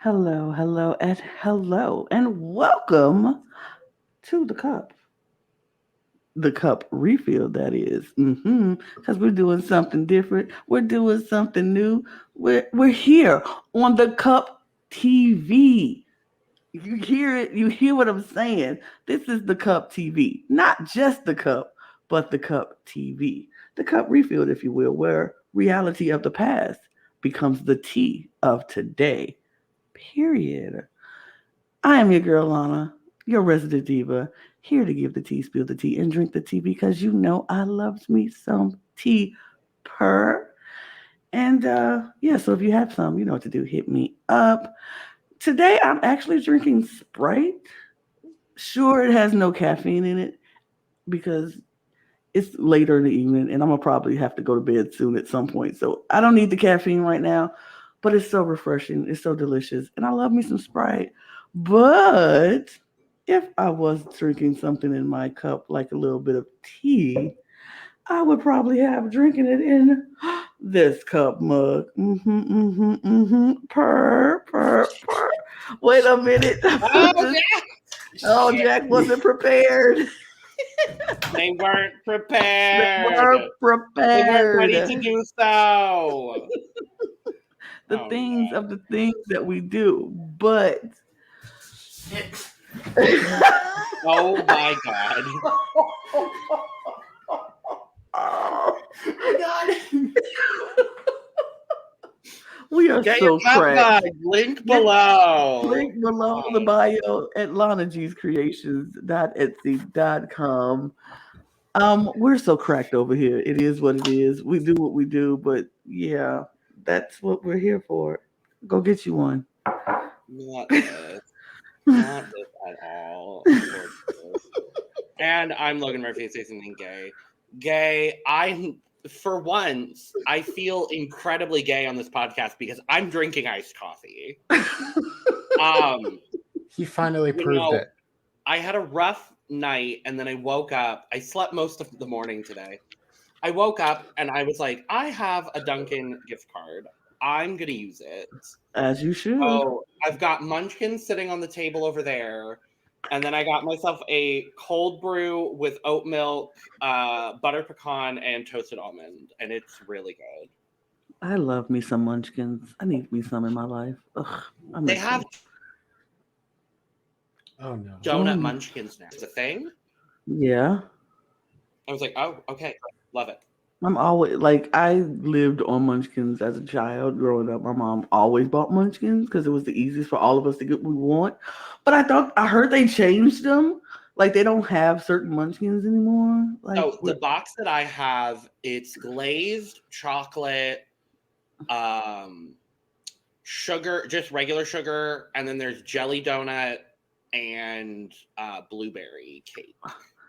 hello, and welcome to the cup refill. That is, because we're doing something different. We're doing something new. We're here on the Cup TV. You hear it. You hear what I'm saying. This is the Cup TV, not just the cup, but the Cup TV, the cup refill, if you will, where reality of the past becomes the tea of today. Period. I am your girl Lana, your resident diva, here to give the tea, spill the tea, and drink the tea because you know I loves me some tea per. And yeah, so if you have some, you know what to do. Hit me up. Today I'm actually drinking Sprite. Sure, it has no caffeine in it because it's later in the evening and I'm gonna probably have to go to bed soon at some point. So I don't need the caffeine right now, but it's so refreshing. It's so delicious. And I love me some Sprite. But if I was drinking something in my cup, like a little bit of tea, I would probably have drinking it in this cup mug. Purr. Wait a minute. Oh, yeah. Oh, Shit. Jack wasn't prepared. They weren't They prepared. were They weren't ready to prepared. do so. The Oh, things no. of the things that we do. But Oh, my God. oh my god. We are Get your so cup cracked. mug. Link below. Link below the Oh, bio at lanagcreations.etsy.com. We're so cracked over here. It is what it is. We do what we do, but yeah, that's what we're here for. Go get you one. not this. Not this at all. Lord Jesus. And I'm Logan Murphy say something gay. Gay, for once, I feel incredibly gay on this podcast because I'm drinking iced coffee. Um, He finally you proved know, it. I had a rough night and then I woke up. I slept most of the morning today. I woke up and I was like, I have a Dunkin' gift card. I'm going to use it. As you should. Oh, I've got munchkins sitting on the table over there. And then I got myself a cold brew with oat milk, butter pecan, and toasted almond. And it's really good. I love me some munchkins. I need me some in my life. Ugh, I They miss have them. Oh no. donut Oh, munchkins now. It's a thing. yeah. I was like, oh, okay. Love it. I'm always like I lived on Munchkins as a child growing up. My mom always bought Munchkins because it was the easiest for all of us to get what we want. But I heard they changed them. Like they don't have certain Munchkins anymore. Like So the box that I have, it's glazed chocolate, um, sugar, just regular sugar, and then there's jelly donut and blueberry cake.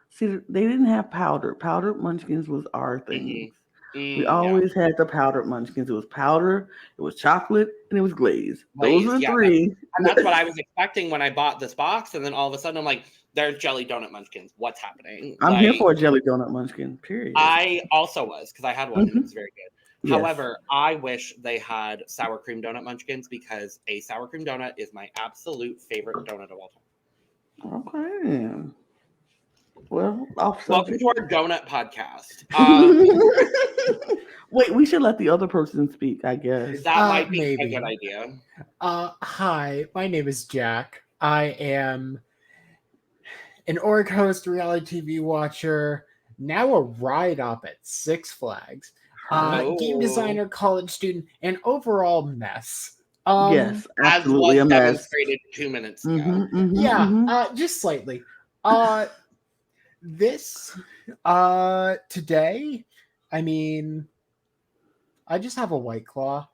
see, they didn't have powder. Powdered Munchkins was our thing. We Yeah, always had the powdered Munchkins. It was powder, it was chocolate, and it was glazed. Those glazed. are the Yeah, three. and that's what I was expecting when I bought this box, and then all of a sudden I'm like, "There's jelly donut munchkins. What's happening?" I'm here Like for a jelly donut Munchkin. Period. I also was because I had one and it Hmm. was very good. Yes. However, I wish they had sour cream donut munchkins because a sour cream donut is my absolute favorite donut of all time. Okay. Well, off Welcome subject. to our donut podcast. Wait, we should let the other person speak, I guess. That might be a Maybe. good idea. Hi, my name is Jack. I am an org host, reality TV watcher, now a ride op at Six Flags, game Oh. designer, college student, and overall mess. Yes, As absolutely was a mess. demonstrated 2 minutes ago. Yeah, just slightly. This today, I mean, I just have a White Claw.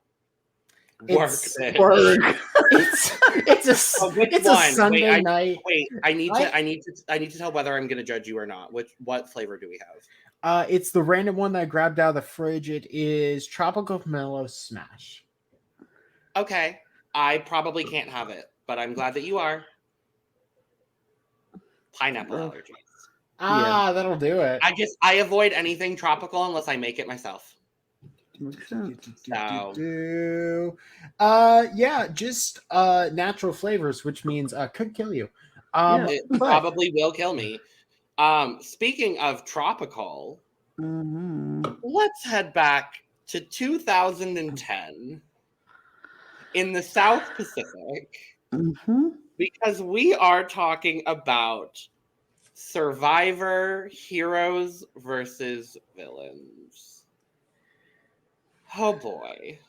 Work, It's bitch. Work. it's Oh, which it's one? a Sunday Wait, night. I need to tell whether I'm gonna judge you or not. What flavor do we have? It's the random one that I grabbed out of the fridge. It is Tropical Pomelo Smash. Okay. I probably can't have it, but I'm glad that you are. Pineapple Ugh. allergies. That'll do it. I avoid anything tropical unless I make it myself. Makes sense. Yeah, just natural flavors, which means could kill you. Yeah. It But probably will kill me. Speaking of tropical, Mm-hmm. let's head back to 2010 in the South Pacific Mm-hmm. because we are talking about Survivor heroes versus villains. Oh boy.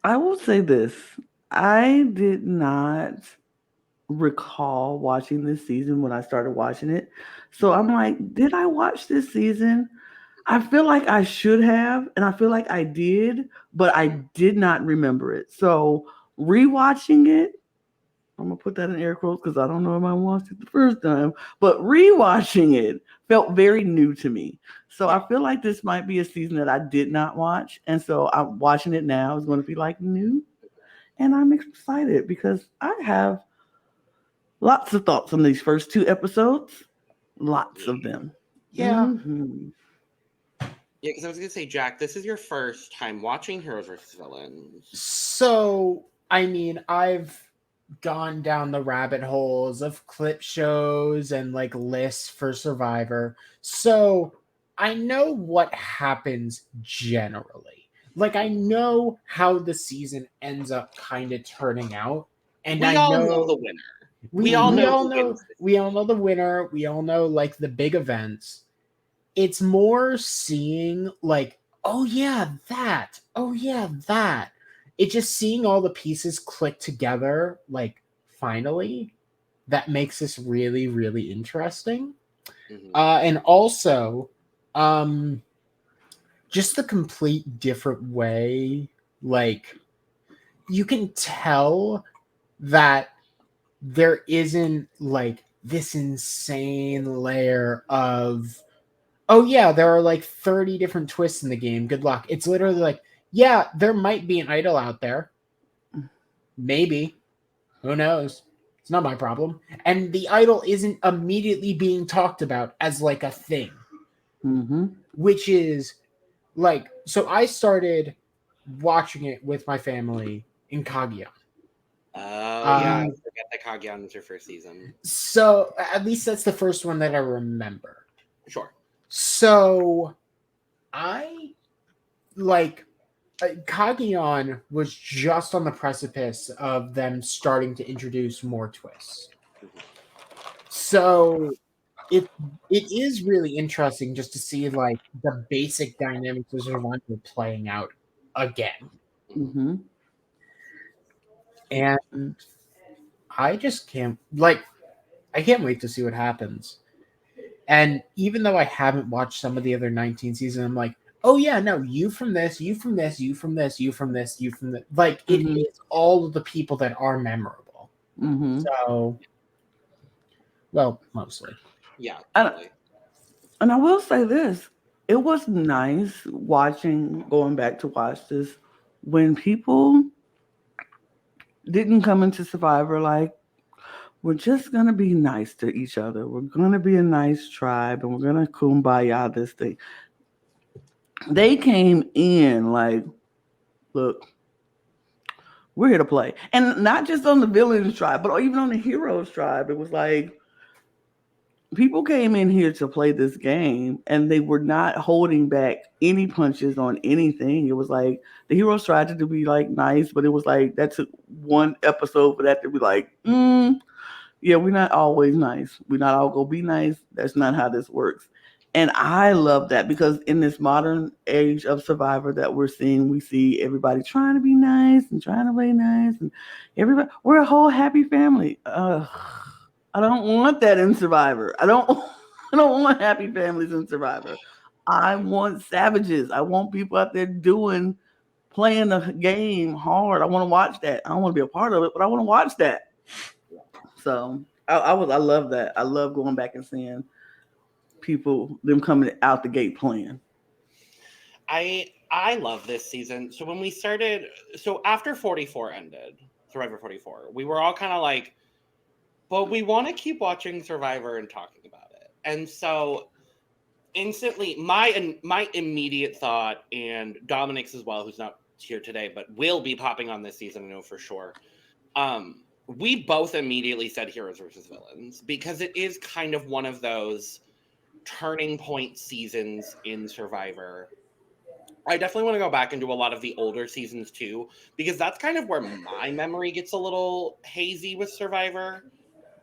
I will say this. I did not recall watching this season when I started watching it. So I'm like, did I watch this season? I feel like I should have, and I feel like I did, but I did not remember it. So rewatching it, I'm gonna put that in air quotes because I don't know if I watched it the first time, but rewatching it felt very new to me. So I feel like this might be a season that I did not watch, and so I'm watching it now is going to be like new, and I'm excited because I have lots of thoughts on these first two episodes, lots of them. yeah, Yeah, because I was gonna say, Jack, this is your first time watching Heroes vs. Villains. so I mean, I've gone down the rabbit holes of clip shows and like lists for Survivor. So I know what happens generally. Like I know how the season ends up kind of turning out. And We I all know know the winner. we, We all we know all who know wins this. we all know the winner. We all know like the big events. It's more seeing like, oh yeah, that. Oh yeah, that. It's just seeing all the pieces click together, like finally, that makes this really, really interesting. Mhm. And also, um, just the complete different way, like you can tell that there isn't like this insane layer of oh yeah, there are like 30 different twists in the game. Good luck. It's literally like, yeah, there might be an idol out there. Maybe. Who knows? It's not my problem. And the idol isn't immediately being talked about as like a thing, Mm-hmm. which is like so I started watching it with my family in Kaguya. Oh yeah, I Um forget that Kaguya was your first season. so at least that's the first one that I remember. Sure. So I like Kagion was just on the precipice of them starting to introduce more twists. So it is really interesting just to see like the basic dynamics of Survivor playing out again. Mm-hmm. And I just can't like I can't wait to see what happens. And even though I haven't watched some of the other 19 seasons, I'm like, oh yeah, no, you from this, you from this, you from this, you from this, you from this. Like it Mm-hmm. is all of the people that are memorable. Mm-hmm. So, well, mostly. Yeah, And, totally. and I will say this. It was nice watching, going back to watch this, when people didn't come into Survivor like, we're just going to be nice to each other. We're going to be a nice tribe and we're going to kumbaya this thing. They came in like, look, we're here to play. And not just on the villains tribe, but even on the heroes tribe. It was like, people came in here to play this game and they were not holding back any punches on anything. It was like the heroes tried to be like nice, but it was like that took one episode for that to be like, yeah, we're not always nice. We're not all gonna be nice. That's not how this works. And I love that because in this modern age of Survivor that we're seeing, we see everybody trying to be nice and trying to play nice, and everybody we're a whole happy family. I don't want that in Survivor. I don't. I don't want happy families in Survivor. I want savages. I want people out there doing, playing the game hard. I want to watch that. I don't want to be a part of it, but I want to watch that. So I love that. I love going back and seeing people them coming out the gate playing. I love this season. So when we started, so after 44 ended, Survivor 44, we were all kind of like, but we want to keep watching Survivor and talking about it. And so instantly, my immediate thought, and Dominic's as well, who's not here today, but will be popping on this season, I know for sure. We both immediately said heroes versus villains because it is kind of one of those turning point seasons in Survivor. I definitely want to go back and do a lot of the older seasons too, because that's kind of where my memory gets a little hazy with Survivor.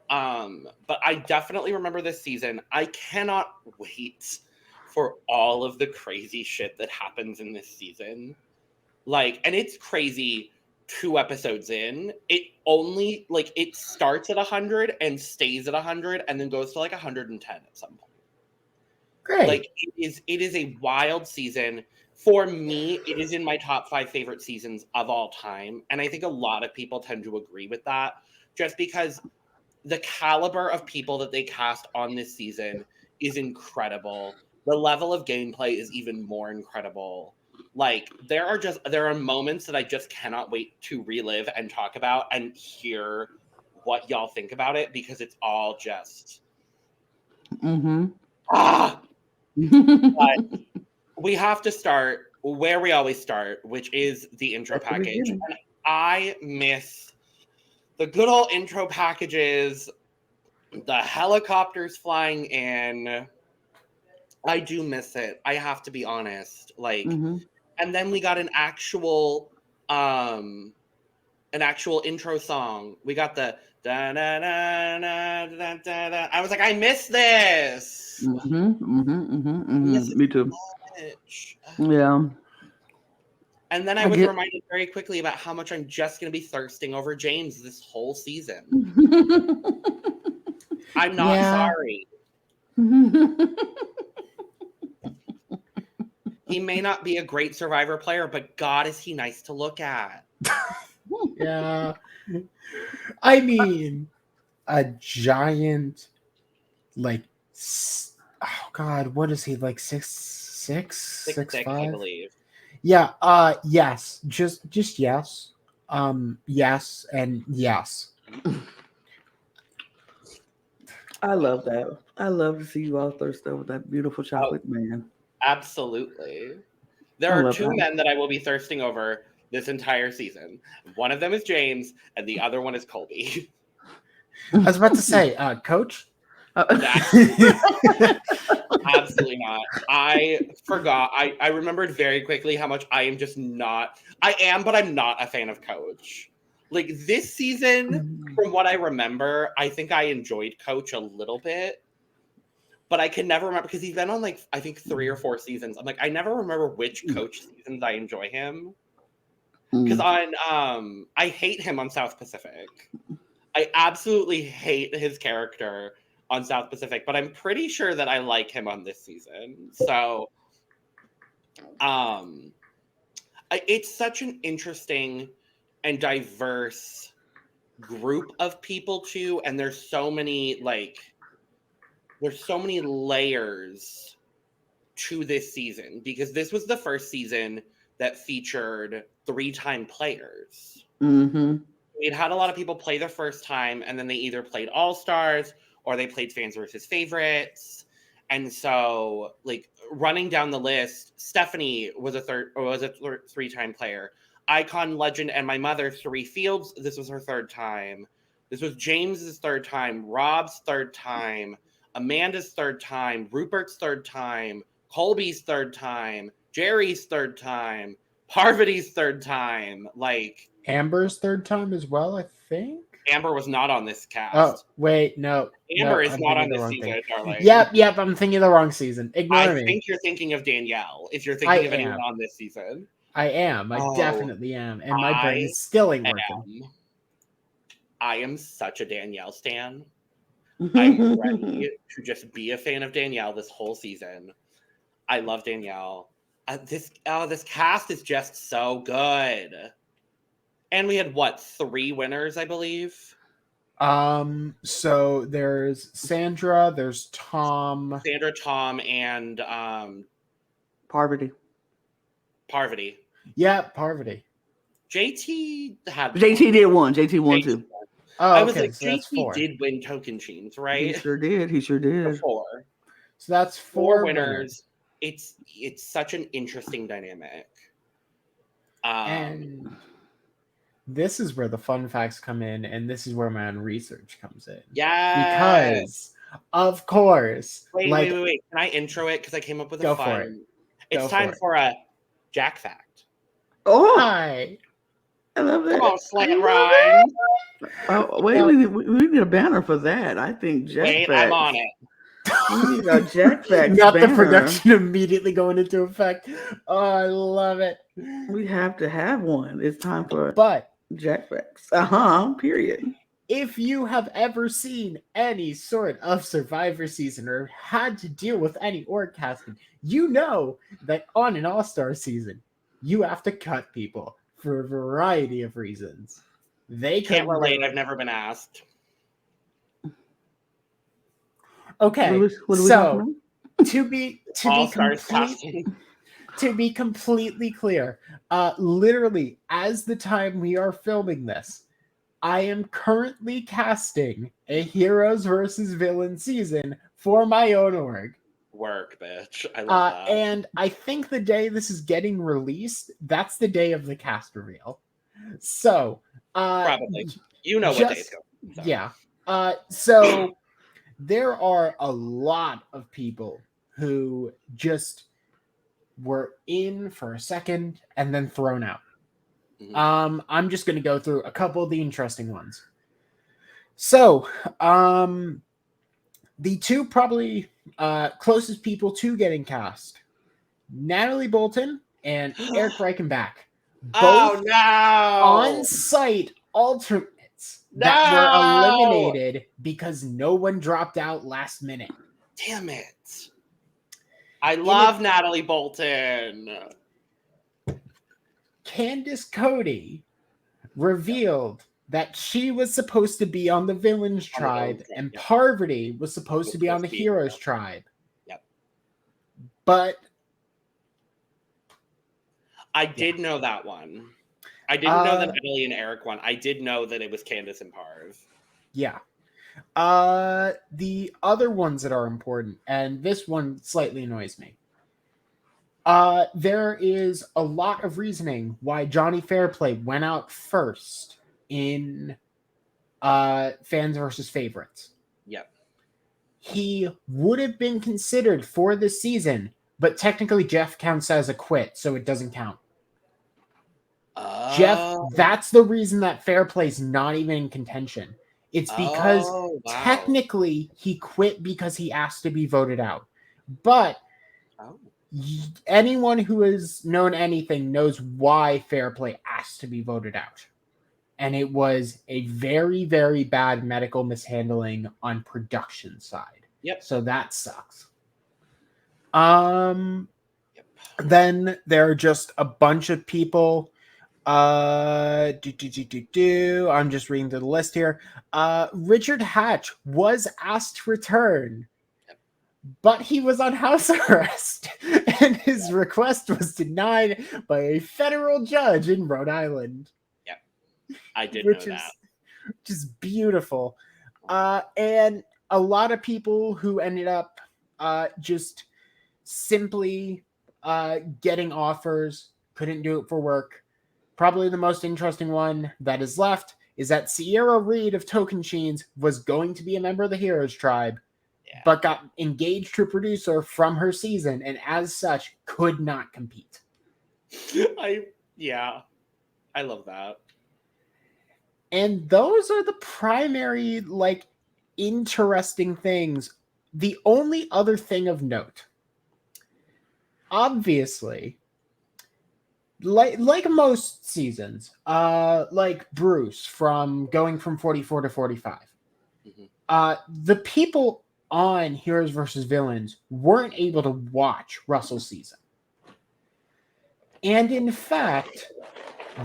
But I definitely remember this season. I cannot wait for all of the crazy shit that happens in this season. Like, and it's crazy 2 episodes in. It only, like, it starts at 100 and stays at 100 and then goes to like 110 at some point. Great. Like, it is a wild season. For me, it is in my top 5 favorite seasons of all time. And I think a lot of people tend to agree with that just because the caliber of people that they cast on this season is incredible. The level of gameplay is even more incredible. Like, there are moments that I just cannot wait to relive and talk about and hear what y'all think about it, because it's all just but we have to start where we always start, which is the intro package. And I miss the good old intro packages, the helicopters flying in. I do miss it. I have to be honest. Like, and then we got an actual intro song. We got the da da da da da da da. I was like, I miss this. Me too. Yeah. And then I was reminded very quickly about how much I'm just going to be thirsting over James this whole season. I'm not sorry. He may not be a great Survivor player, but God, is he nice to look at. Yeah. I mean, a giant, like, oh God, what is he, like 6'5"? I believe. Yeah, yes. Just yes. Yes and yes. I love that. I love to see you all thirsty over that beautiful chocolate man. Absolutely. There are 2 men that I will be thirsting over this entire season. One of them is James, and the other one is Colby. I was about to say, Coach? Absolutely not. I forgot. I remembered very quickly how much I am just not. I am, but I'm not a fan of Coach. Like, this season, from what I remember, I think I enjoyed Coach a little bit. But I can never remember, because he's been on, like, I think 3 or 4 seasons. I'm like, I never remember which Coach seasons I enjoy him. Because I hate him on South Pacific. I absolutely hate his character on South Pacific, but I'm pretty sure that I like him on this season. So, it's such an interesting and diverse group of people too, and there's so many layers to this season, because this was the first season that featured 3-time players. We'd had a lot of people play the first time, and then they either played All-Stars or they played fans versus favorites. And so, like, running down the list, Stephanie was a 3-time player. Icon, Legend, and my mother, 3 Fields. This was her 3rd time. This was James's 3rd time. Rob's 3rd time. Amanda's 3rd time. Rupert's 3rd time. Colby's 3rd time. Jerry's 3rd time. Parvati's 3rd time. Like, Amber's 3rd time as well, I think. Amber was not on this cast. Oh, wait, no. Amber is not on this season, darling. Yep, I'm thinking of the wrong season. Ignore me. I think you're thinking of Danielle, if you're thinking of anyone on this season. I am. I definitely am. And my brain is still ain't working. I am such a Danielle stan. I'm ready to just be a fan of Danielle this whole season. I love Danielle. This cast is just so good. And we had 3 winners, I believe. So there's Sandra, there's Tom. Sandra, Tom, and Parvati. Yeah, Parvati. JT did one. JT won too. Oh, I was okay, like, so JT did win Token Chains, right? He sure did. Before. So that's 4 winners. It's such an interesting dynamic. And this is where the fun facts come in, and this is where my own research comes in. Yeah. Because, of course... Wait. Can I intro it? Because I came up with a fun... It's time for a Jack fact. Oh! Hi! I love that. Come on, slant rhyme. Oh, wait, we need a banner for that. I think Jack Wait, facts. I'm on it. We need a Jack facts Not banner. the production immediately going into effect. Oh, I love it. We have to have one. It's time for Jack facts. Period. If you have ever seen any sort of Survivor season or had to deal with any org casting, you know that on an all-star season, you have to cut people for a variety of reasons. They can't relate. I've never been asked. Okay, what so to be completely clear, literally as the time we are filming this, I am currently casting a Heroes versus Villains season for my own org. Work, bitch. I love that. And I think the day this is getting released, that's the day of the cast reveal. So, probably. You know what day it's going. So. Yeah. So there are a lot of people who just were in for a second and then thrown out. Mm-hmm. I'm just going to go through a couple of the interesting ones. So, the two probably closest people to getting cast, Natalie Bolton and Eric Reichenbach. Both on-site alternates that were eliminated because no one dropped out last minute. Damn it. I love Natalie Bolton. Candace Cody revealed that she was supposed to be on the Villains tribe and Parvati was supposed to be on the Heroes tribe. Yep. But I did know that one. I didn't know the Natalie and Eric one. I did know that it was Candace and Parv. Yeah. The other ones that are important, and this one slightly annoys me. There is a lot of reasoning why Johnny Fairplay went out first in Fans versus Favorites. Yep. He would have been considered for this season, but technically Jeff counts as a quit, so it doesn't count. Jeff, that's the reason that Fairplay's not even in contention. It's because technically he quit because he asked to be voted out. But anyone who has known anything knows why Fairplay asked to be voted out. And it was a very, very bad medical mishandling on production side. Yep. So that sucks. Then there are just a bunch of people. I'm just reading through the list here. Richard Hatch was asked to return, but he was on house arrest, and his request was denied by a federal judge in Rhode Island. Yep, I did know that. Which is beautiful. And a lot of people who ended up just simply getting offers, couldn't do it for work. Probably the most interesting one that is left is that Sierra Reed of Tocantins was going to be a member of the Heroes tribe, but got engaged to a producer from her season, and as such, could not compete. I love that. And those are the primary, interesting things. The only other thing of note, obviously, like most seasons, like Bruce from going from 44 to 45, the people on Heroes versus Villains weren't able to watch Russell's season. And in fact,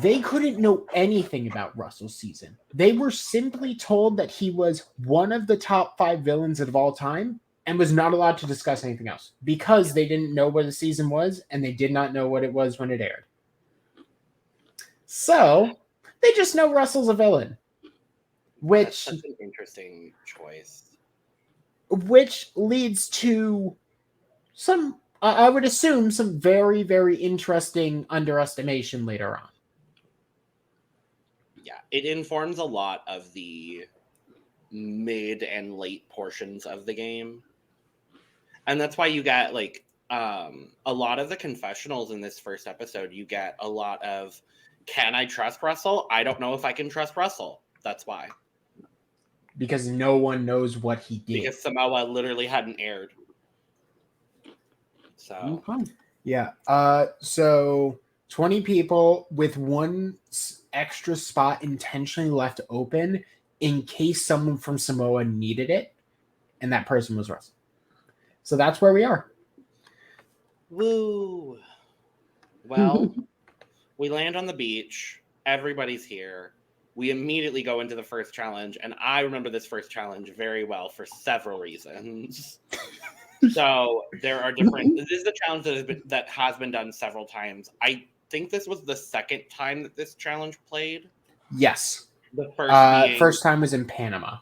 they couldn't know anything about Russell's season. They were simply told that he was one of the top 5 villains of all time and was not allowed to discuss anything else because they didn't know what the season was and they did not know what it was when it aired. So they just know Russell's a villain, That's such an interesting choice. Which leads to I would assume some very, very interesting underestimation later on. Yeah, it informs a lot of the mid and late portions of the game. And that's why you get like a lot of the confessionals in this first episode, you get a lot of, can I trust Russell? I don't know if I can trust Russell. That's why. Because no one knows what he did. Because Samoa literally hadn't aired. So yeah. So 20 people with one extra spot intentionally left open in case someone from Samoa needed it, and that person was Russell. So that's where we are. Woo. Well, we land on the beach. Everybody's here. We immediately go into the first challenge, and I remember this first challenge very well for several reasons. So there are different. This is a challenge that has been done several times. I think this was the second time that this challenge played. Yes. The first first time was in Panama.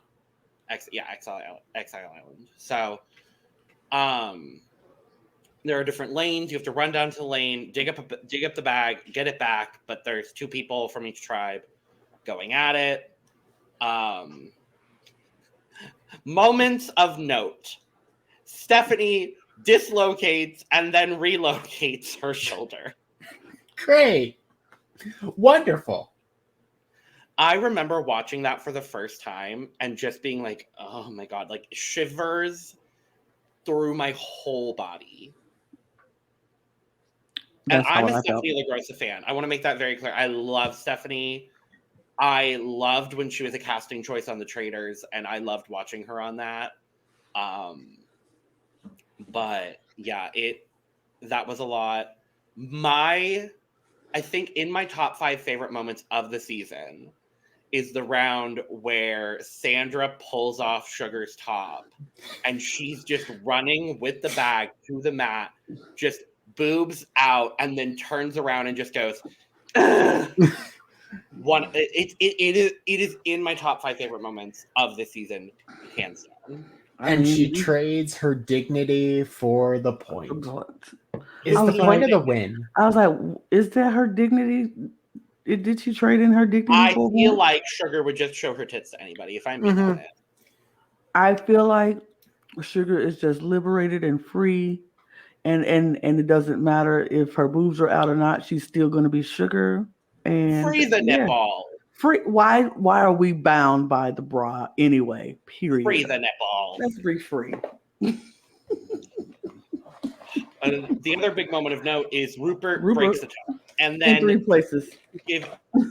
Exile Island. So, there are different lanes. You have to run down to the lane, dig up the bag, get it back. But there's 2 people from each tribe going at it. Moments of note. Stephanie dislocates and then relocates her shoulder. Great. Wonderful. I remember watching that for the first time and just being like, oh my God, like shivers through my whole body. And I'm a Stephanie LaGrossa fan. I want to make that very clear. I love Stephanie. I loved when she was a casting choice on The Traitors, and I loved watching her on that. But yeah, that was a lot. I think in my top 5 favorite moments of the season is the round where Sandra pulls off Sugar's top and she's just running with the bag to the mat, just boobs out, and then turns around and just goes, it is in my top 5 favorite moments of the season, hands down. And she trades her dignity for the point. Is the point of the win? I was like, is that her dignity? Did she trade in her dignity? I feel like Sugar would just show her tits to anybody, if I'm being honest. I feel like Sugar is just liberated and free, and it doesn't matter if her boobs are out or not. She's still going to be Sugar. And free the netball. Free. Why are we bound by the bra anyway? Period. Free the netball. Let's be free. The other big moment of note is Rupert breaks the toe, and then in 3 places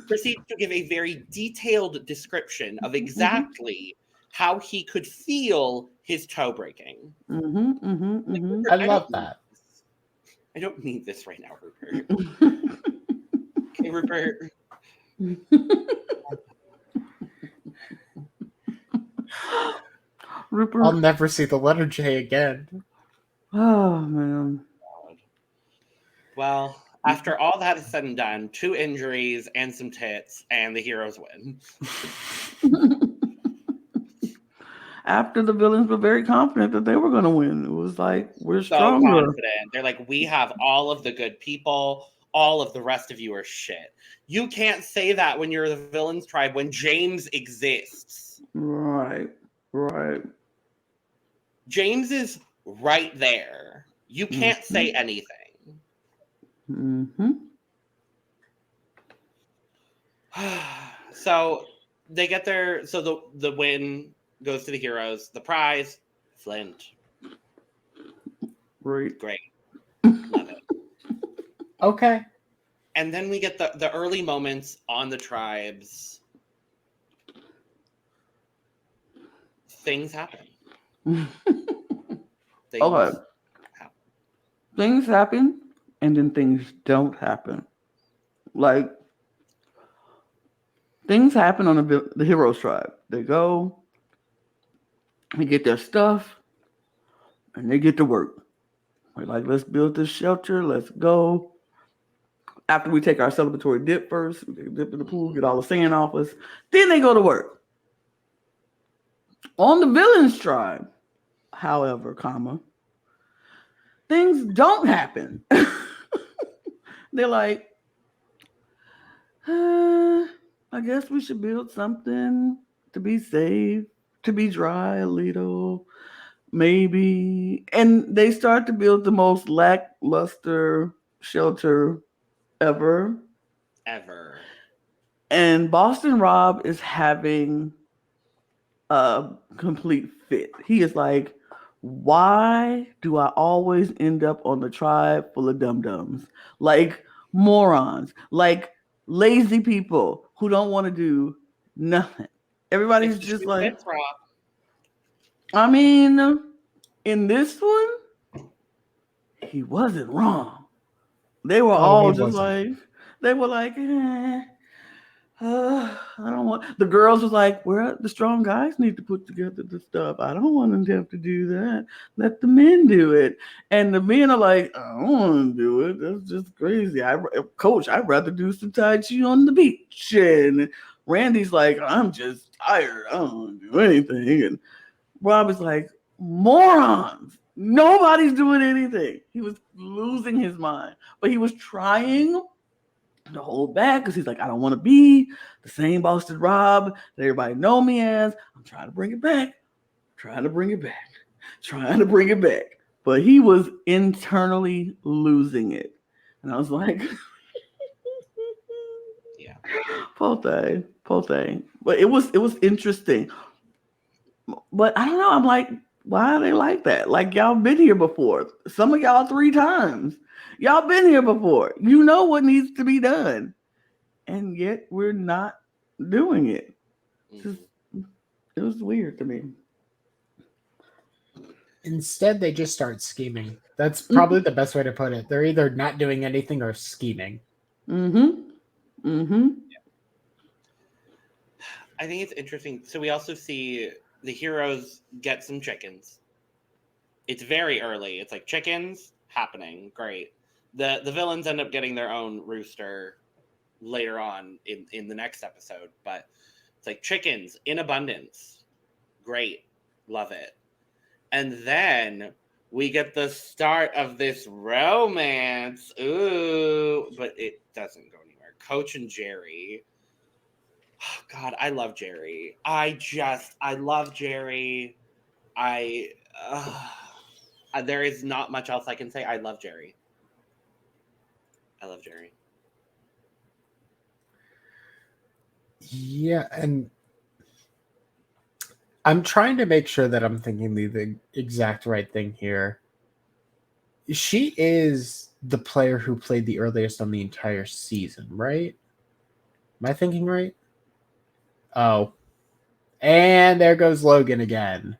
proceeds to give a very detailed description of exactly how he could feel his toe breaking. Rupert, I love that. I don't need this right now, Rupert. Okay, Rupert. Rupert. I'll never see the letter J again. Oh man. Well, after all that is said and done, 2 injuries and some tits, and the heroes win. After the villains were very confident that they were going to win. It was like, we're so stronger. Confident. They're like, we have all of the good people. All of the rest of you are shit. You can't say that when you're the villains tribe, when James exists. Right. James is right there. You can't say anything. So they get there. So the win goes to the heroes. The prize, Flint. Right. Great. Love it. Okay. And then we get the early moments on the tribes. Things happen. Things happen, and then things don't happen. Like, things happen on the heroes tribe. They go, they get their stuff, and they get to work. We're like, let's build this shelter. Let's go. After we take our celebratory dip first, we dip in the pool, get all the sand off us. Then they go to work. On the villains tribe, however, things don't happen. They're like, I guess we should build something to be safe, to be dry a little, maybe. And they start to build the most lackluster shelter ever. Ever. And Boston Rob is having a complete fit. He is like, why do I always end up on the tribe full of dum dums? Like morons, like lazy people who don't want to do nothing. It's Everybody's the just shoe like, fits, Rob. I mean, in this one, he wasn't wrong. They were Oh, he all just wasn't. like, they were like, I don't want. The girls was like, "Well, the strong guys need to put together the stuff. I don't want them to have to do that. Let the men do it." And the men are like, "I don't want to do it. That's just crazy. Coach, I'd rather do some tai chi on the beach." And Randy's like, "I'm just tired. I don't want to do anything." And Rob is like, "Morons! Nobody's doing anything." He was losing his mind, but he was trying to hold back because he's like, I don't want to be the same Boston Rob that everybody know me as. I'm trying to bring it back, trying to bring it back, trying to bring it back. But he was internally losing it. And I was like, Yeah. poor thing. But it was interesting. But I don't know. I'm like, why are they like that? Like y'all been here before. Some of y'all 3 times. Y'all been here before. You know what needs to be done. And yet we're not doing it. Just, it was weird to me. Instead, they just start scheming. That's probably the best way to put it. They're either not doing anything or scheming. Mm-hmm. Mm-hmm. I think it's interesting. So we also see the heroes get some chickens. It's very early. It's like chickens happening. Great. The villains end up getting their own rooster later on in the next episode, but it's like chickens in abundance. Great. Love it. And then we get the start of this romance. Ooh, but it doesn't go anywhere. Coach and Jerry. Oh, God, I love Jerry. I love Jerry. There is not much else I can say. I love Jerry. I love Jerry. Yeah, and I'm trying to make sure that I'm thinking the exact right thing here. She is the player who played the earliest on the entire season, right? Am I thinking right? Oh. And there goes Logan again.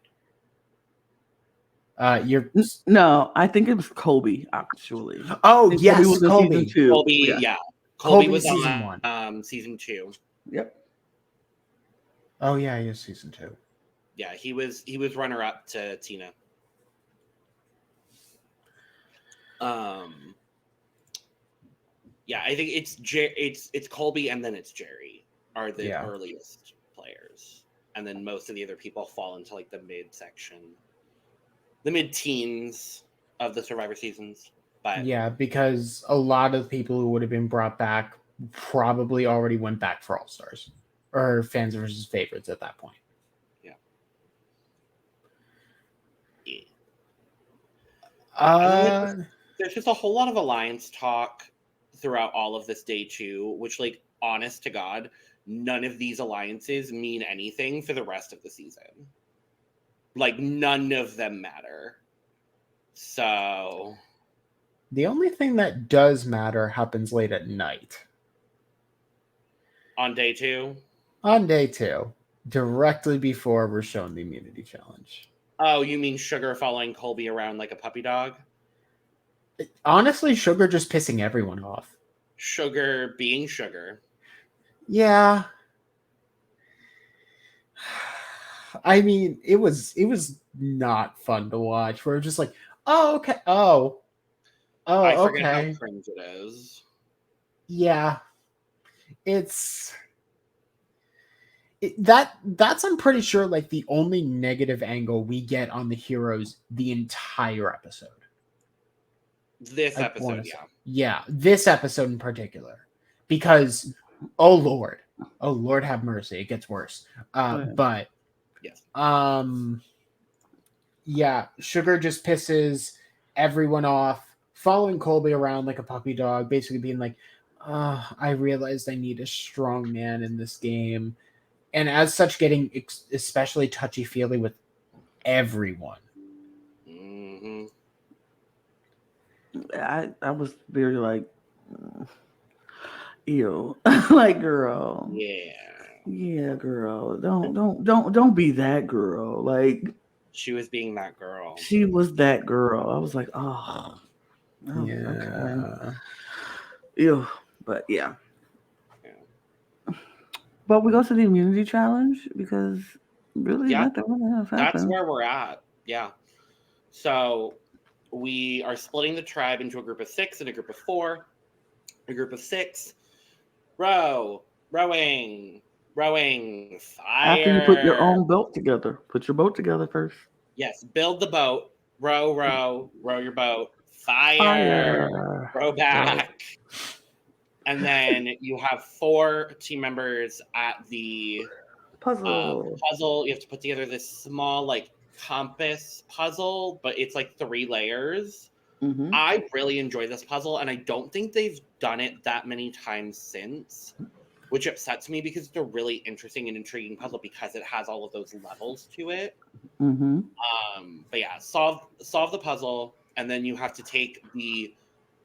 You're No, I think it was Kobe, actually. Oh, I think Kobe yes, was in season Colby. 2. Colby, Yeah. yeah. Colby was season on 1. Season 2. Yep. Oh yeah, he is season 2. Yeah, he was runner up to Tina. Yeah, I think it's Colby and then it's Jerry are the earliest players, and then most of the other people fall into like the mid-teens of the Survivor seasons. But yeah, because a lot of people who would have been brought back probably already went back for All Stars or fans versus favorites at that point. Yeah. There's just a whole lot of alliance talk throughout all of this day 2, which, like, honest to God, none of these alliances mean anything for the rest of the season. Like, none of them matter. So the only thing that does matter happens late at night. On day 2? On day 2, directly before we're shown the immunity challenge. Oh, you mean Sugar following Colby around like a puppy dog? Honestly, Sugar just pissing everyone off. Sugar being Sugar. Yeah. I mean, it was not fun to watch. We're just like, oh, okay. I forget okay. how cringe it is. Yeah. That's I'm pretty sure like the only negative angle we get on the heroes the entire episode. This I episode, wanna yeah. say. Yeah, this episode in particular. Because, oh Lord have mercy, it gets worse. But Yes. yeah, Sugar just pisses everyone off, following Colby around like a puppy dog, basically being like, I realized I need a strong man in this game. And as such, getting especially touchy-feely with everyone. Mm-hmm. I was very like, ew, like girl. Yeah, girl. Don't be that girl. Like She was being that girl. she was that girl. I was like, okay. Yeah. Ew. But yeah. Yeah. But we go to the immunity challenge because really Yeah. nothing really else That's happened. where we're at. Yeah. So we are splitting the tribe into a group of 6 and a group of 4. A group of 6. Rowing, After you put your fire. own boat together, put your boat together first. Yes, build the boat. Row your boat. Fire. Fire. Row back. And then you have 4 team members at the Puzzle. puzzle. You have to put together this small, like, compass puzzle, but it's like 3 layers. Mm-hmm. I really enjoy this puzzle, and I don't think they've done it that many times since, which upsets me because it's a really interesting and intriguing puzzle because it has all of those levels to it. Mm-hmm. But yeah, solve the puzzle, and then you have to take the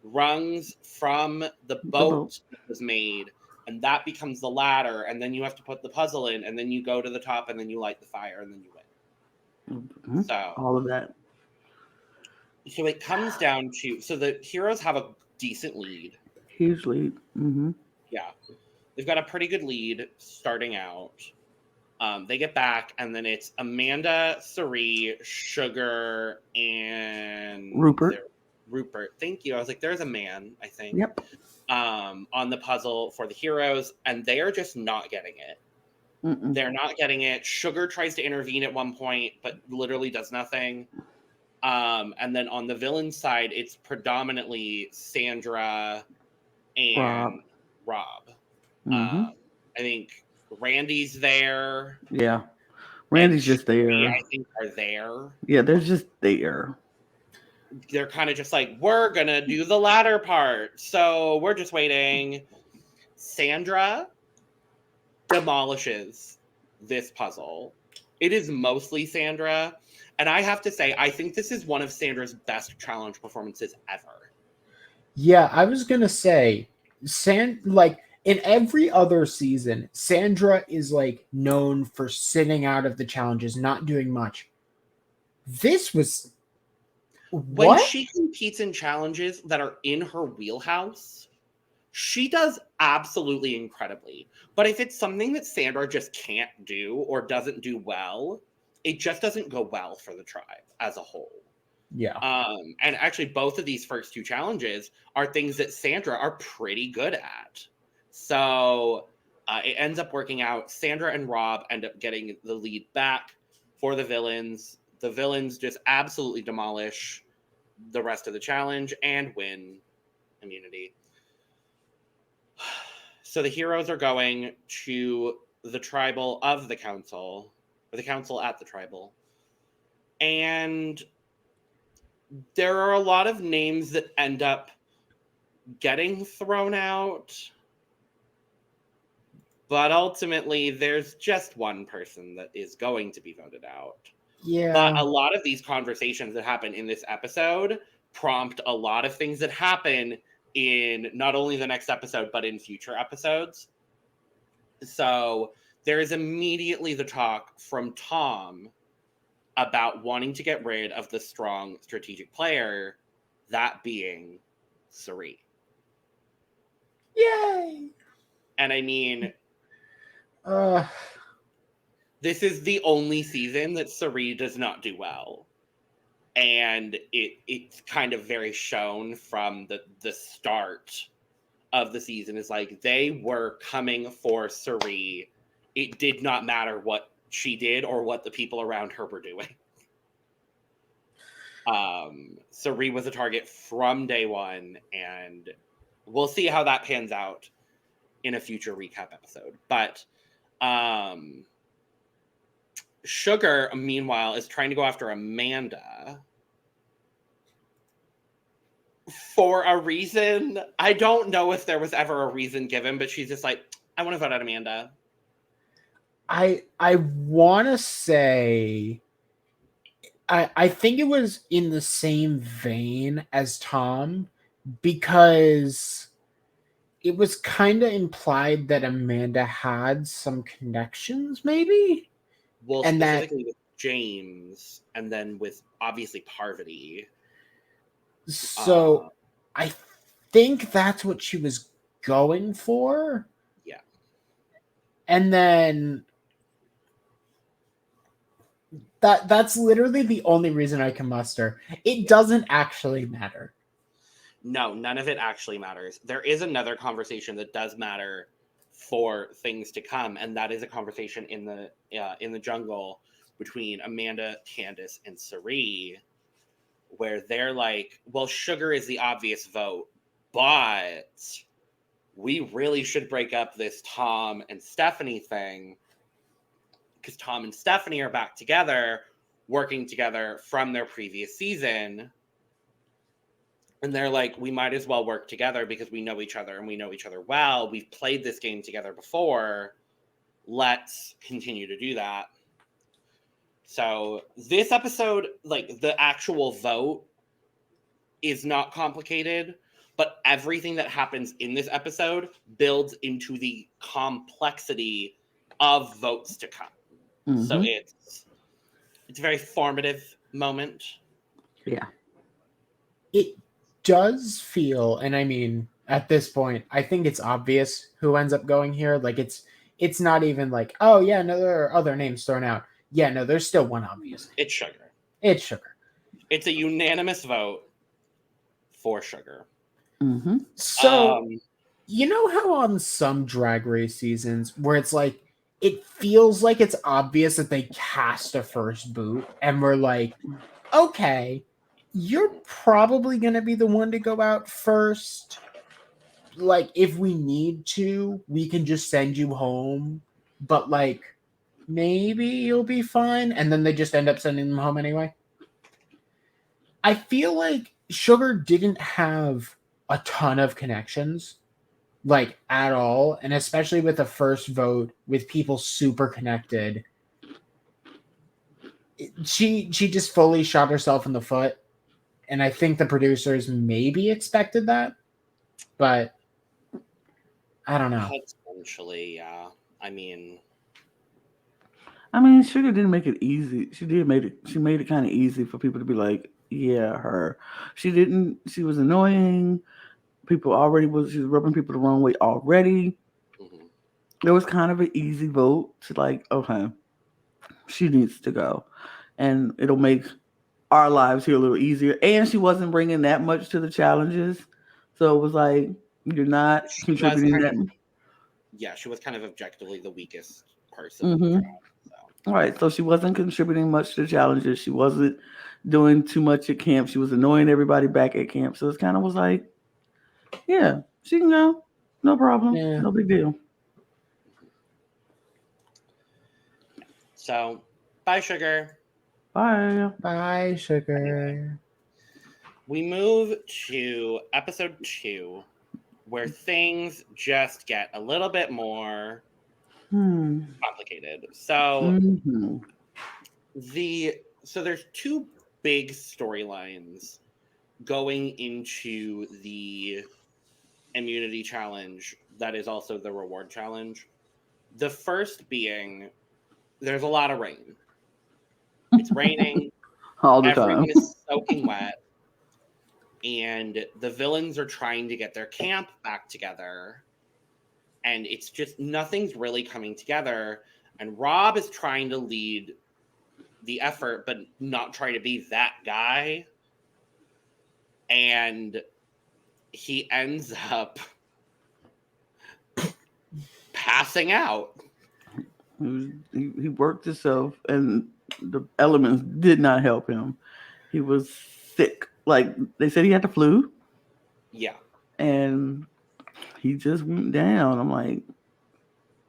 rungs from the boat that was made, and that becomes the ladder, and then you have to put the puzzle in, and then you go to the top, and then you light the fire, and then you win. Mm-hmm. So all of that. So it comes down to, so the heroes have a decent lead. Huge lead. Mm-hmm. Yeah. They've got a pretty good lead starting out. They get back, and then it's Amanda, Sari, Sugar, and Rupert. Thank you. I was like, there's a man, I think. Yep. On the puzzle for the heroes, and they are just not getting it. Mm-mm. They're not getting it. Sugar tries to intervene at one point, but literally does nothing. And then on the villain side, it's predominantly Sandra and Rob. Mm-hmm. I think Randy's there. Yeah. Randy's just there. I think are there. Yeah, they're just there. They're kind of just like, we're going to do the latter part. So we're just waiting. Sandra demolishes this puzzle. It is mostly Sandra. And I have to say, I think this is one of Sandra's best challenge performances ever. Yeah, I was gonna say, like in every other season, Sandra is like known for sitting out of the challenges, not doing much. This was when she competes in challenges that are in her wheelhouse, she does absolutely incredibly. But if it's something that Sandra just can't do or doesn't do well, it just doesn't go well for the tribe as a whole. Yeah. And actually, both of these first 2 challenges are things that Sandra are pretty good at. So it ends up working out. Sandra and Rob end up getting the lead back for the villains. The villains just absolutely demolish the rest of the challenge and win immunity. So the heroes are going to the tribal of the council, or the council at the tribal. And there are a lot of names that end up getting thrown out. But ultimately, there's just one person that is going to be voted out. Yeah. But a lot of these conversations that happen in this episode prompt a lot of things that happen in not only the next episode, but in future episodes. So there is immediately the talk from Tom about wanting to get rid of the strong strategic player, that being Sari. Yay! And I mean, Uh, this is the only season that Sari does not do well. And it's kind of very shown from the start of the season is like they were coming for Sari. It did not matter what she did or what the people around her were doing. Sari was a target from day one, and we'll see how that pans out in a future recap episode. But Sugar, meanwhile, is trying to go after Amanda for a reason. I don't know if there was ever a reason given, but she's just like, I want to vote out Amanda. I want to say, I think it was in the same vein as Tom, because it was kind of implied that Amanda had some connections, maybe? Well, And that- specifically with James, and then with, obviously, Parvati. So I think that's what she was going for. Yeah. And then that's literally the only reason I can muster. It doesn't actually matter. No, none of it actually matters. There is another conversation that does matter for things to come, and that is a conversation in the jungle between Amanda, Candace, and Sari, where they're like, well, Sugar is the obvious vote, but we really should break up this Tom and Stephanie thing, because Tom and Stephanie are back together, working together from their previous season. And they're like, we might as well work together because we know each other and we know each other well. We've played this game together before. Let's continue to do that. So this episode, like, the actual vote is not complicated, but everything that happens in this episode builds into the complexity of votes to come. Mm-hmm. So it's a very formative moment. Yeah. It does feel, and I mean, at this point, I think it's obvious who ends up going here. Like, it's not even like, oh yeah, no, there are other names thrown out. Yeah, no, there's still one obvious. It's Sugar. It's Sugar. It's a unanimous vote for Sugar. Mm-hmm. So, you know how on some Drag Race seasons where it's like, it feels like it's obvious that they cast a first boot, and we're like, okay, you're probably going to be the one to go out first. Like, if we need to, we can just send you home, but like, maybe you'll be fine. And then they just end up sending them home anyway. I feel like Sugar didn't have a ton of connections, like, at all. And especially with the first vote, with people super connected, she just fully shot herself in the foot. And I think the producers maybe expected that, but I don't know. Potentially, yeah. I mean, Sugar didn't make it easy. She made it kind of easy for people to be like, yeah, her. She was annoying. She was rubbing people the wrong way already. Mm-hmm. It was kind of an easy vote to like, okay, she needs to go. And it'll make our lives here a little easier. And she wasn't bringing that much to the challenges. So it was like, you're not contributing that. Yeah, she was kind of objectively the weakest person. Mm-hmm. Crowd, so. Right. So she wasn't contributing much to the challenges. She wasn't doing too much at camp. She was annoying everybody back at camp. So it kind of was like, yeah, she can go. No problem. Yeah. No big deal. So, bye, Sugar. Bye. Bye, Sugar. We move to episode 2, where things just get a little bit more complicated. So, so there's 2 big storylines going into the immunity challenge that is also the reward challenge. The first being, there's a lot of rain. It's raining. All the time. Everyone is soaking wet. And the villains are trying to get their camp back together. And it's just, nothing's really coming together. And Rob is trying to lead the effort, but not trying to be that guy. And he ends up passing out. He worked himself, and the elements did not help him. He was sick. Like they said he had the flu. Yeah. And he just went down. I'm like,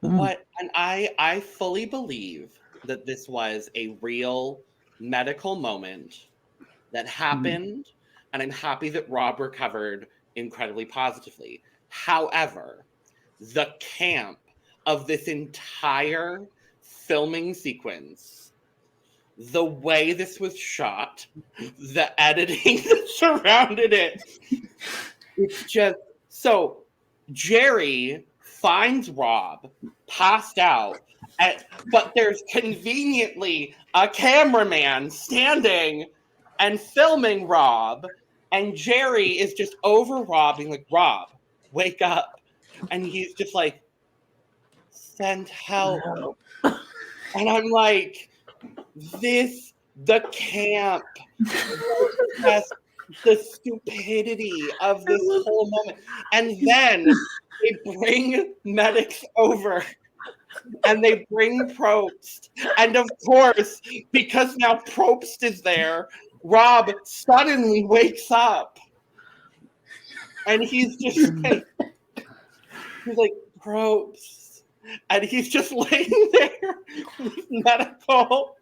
What? And I fully believe that this was a real medical moment that happened, and I'm happy that Rob recovered incredibly positively. However, the camp of this entire filming sequence, the way this was shot, the editing that surrounded it, it's just so Jerry finds Rob passed out, but there's conveniently a cameraman standing and filming Rob, and Jerry is just over Rob, being like, Rob, wake up. And he's just like, send help. And I'm like, the camp, just the stupidity of this whole moment. And then they bring medics over and they bring Probst. And of course, because now Probst is there, Rob suddenly wakes up. And he's just like, Probst. And he's just laying there with medical.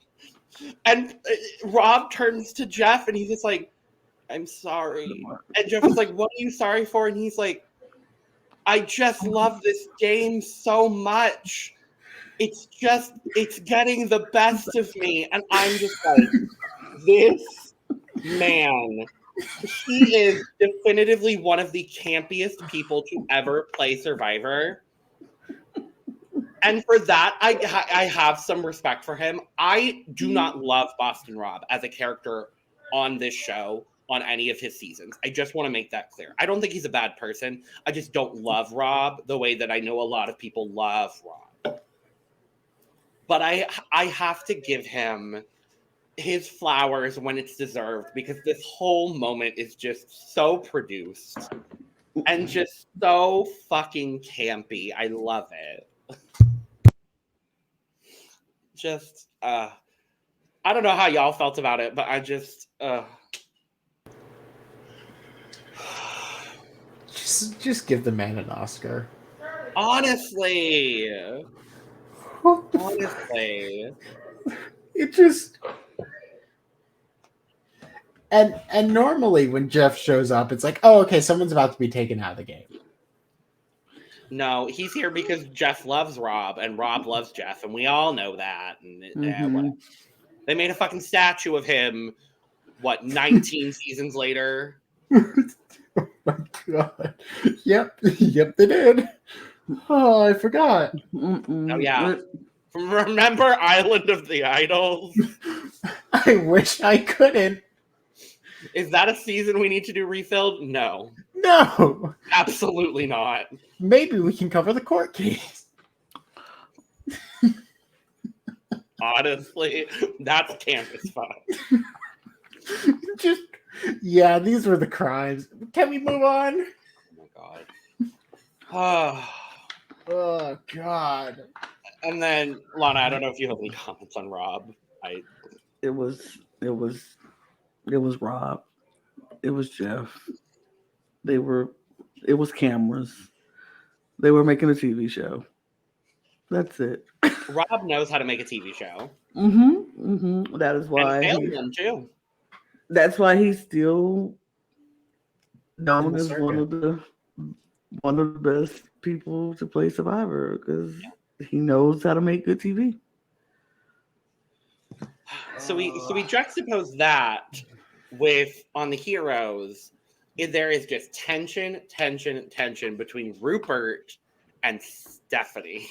And Rob turns to Jeff and he's just like, I'm sorry. And Jeff is like, what are you sorry for? And he's like, I just love this game so much. It's getting the best of me. And I'm just like, this man, he is definitively one of the campiest people to ever play Survivor. And for that, I have some respect for him. I do not love Boston Rob as a character on this show, on any of his seasons. I just want to make that clear. I don't think he's a bad person. I just don't love Rob the way that I know a lot of people love Rob. But I have to give him his flowers when it's deserved, because this whole moment is just so produced and just so fucking campy. I love it. Just I don't know how y'all felt about it, but I just just give the man an Oscar. Honestly. It just and normally when Jeff shows up, it's like, oh, okay, someone's about to be taken out of the game. No, he's here because Jeff loves Rob, and Rob loves Jeff, and we all know that. And whatever. They made a fucking statue of him, 19 seasons later? Oh my god. Yep, they did. Oh, I forgot. Oh, yeah. Remember Island of the Idols? I wish I couldn't. Is that a season we need to do refilled? No. No. Absolutely not. Maybe we can cover the court case. Honestly, that's camp as fuck. Just, yeah, these were the crimes. Can we move on? Oh my god. Oh god. And then Lana, I don't know if you have any comments on Rob. It was Rob. It was Jeff. It was cameras. They were making a TV show. That's it. Rob knows how to make a TV show. That is why. And failed them too. That's why he's still known as one of the best people to play Survivor, because he knows how to make good TV. So we juxtapose that with on the heroes. There is just tension between Rupert and Stephanie.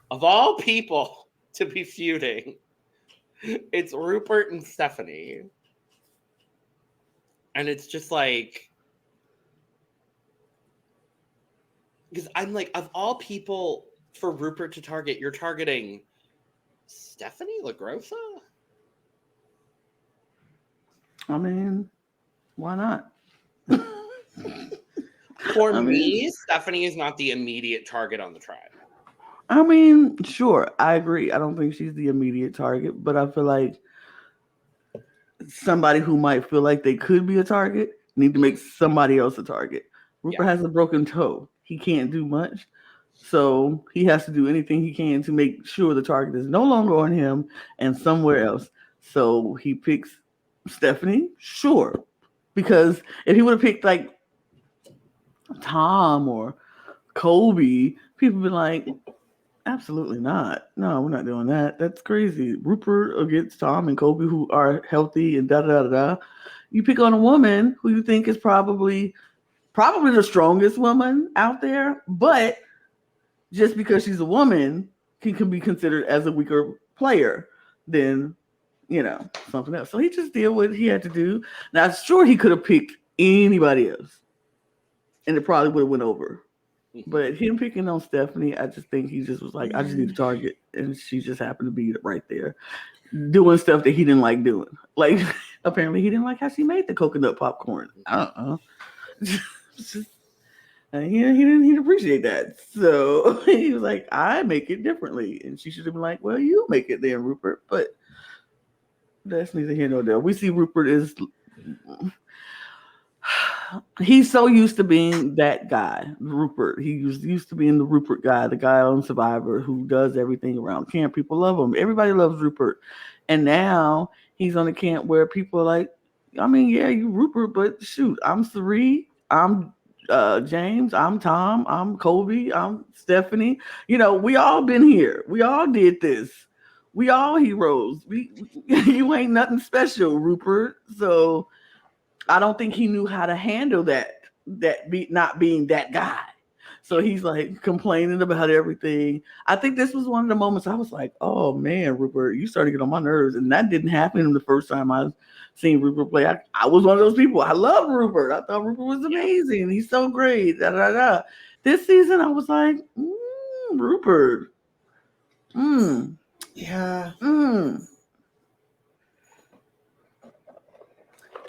Of all people to be feuding, it's Rupert and Stephanie. And it's just like, because I'm like, of all people for Rupert to target, you're targeting Stephanie LaGrossa? I mean, why not? For me, Stephanie is not the immediate target on the tribe. I mean, sure, I agree. I don't think she's the immediate target, but I feel like somebody who might feel like they could be a target need to make somebody else a target. Rupert has a broken toe. He can't do much. So he has to do anything he can to make sure the target is no longer on him and somewhere else. So he picks Stephanie, sure. Because if he would have picked like Tom or Kobe, people would be like, absolutely not. No, we're not doing that. That's crazy. Rupert against Tom and Kobe, who are healthy and da da da da. You pick on a woman who you think is probably the strongest woman out there, but just because she's a woman, he can be considered as a weaker player than something else. So he just did what he had to do. Now, sure, he could have picked anybody else, and it probably would have went over. But him picking on Stephanie, I just think he just was like, I just need a target, and she just happened to be right there, doing stuff that he didn't like doing. Like apparently, he didn't like how she made the coconut popcorn. I don't know. He didn't appreciate that. So he was like, I make it differently. And she should have been like, well, you make it then, Rupert. But that's neither here nor there. We see Rupert is he's so used to being that guy, Rupert. He was used to being the Rupert guy, the guy on Survivor who does everything around camp. People love him. Everybody loves Rupert. And now he's on a camp where people are like, I mean, yeah, you Rupert, but shoot, I'm Sari, I'm James, I'm Tom, I'm Kobe, I'm Stephanie. We all been here. We all did this. We all heroes. You ain't nothing special, Rupert. So I don't think he knew how to handle not being that guy. So he's like complaining about everything. I think this was one of the moments I was like, oh man, Rupert, you started to get on my nerves. And that didn't happen the first time I seen Rupert play. I was one of those people. I love Rupert. I thought Rupert was amazing. He's so great. Da, da, da. This season, I was like, Rupert. Yeah.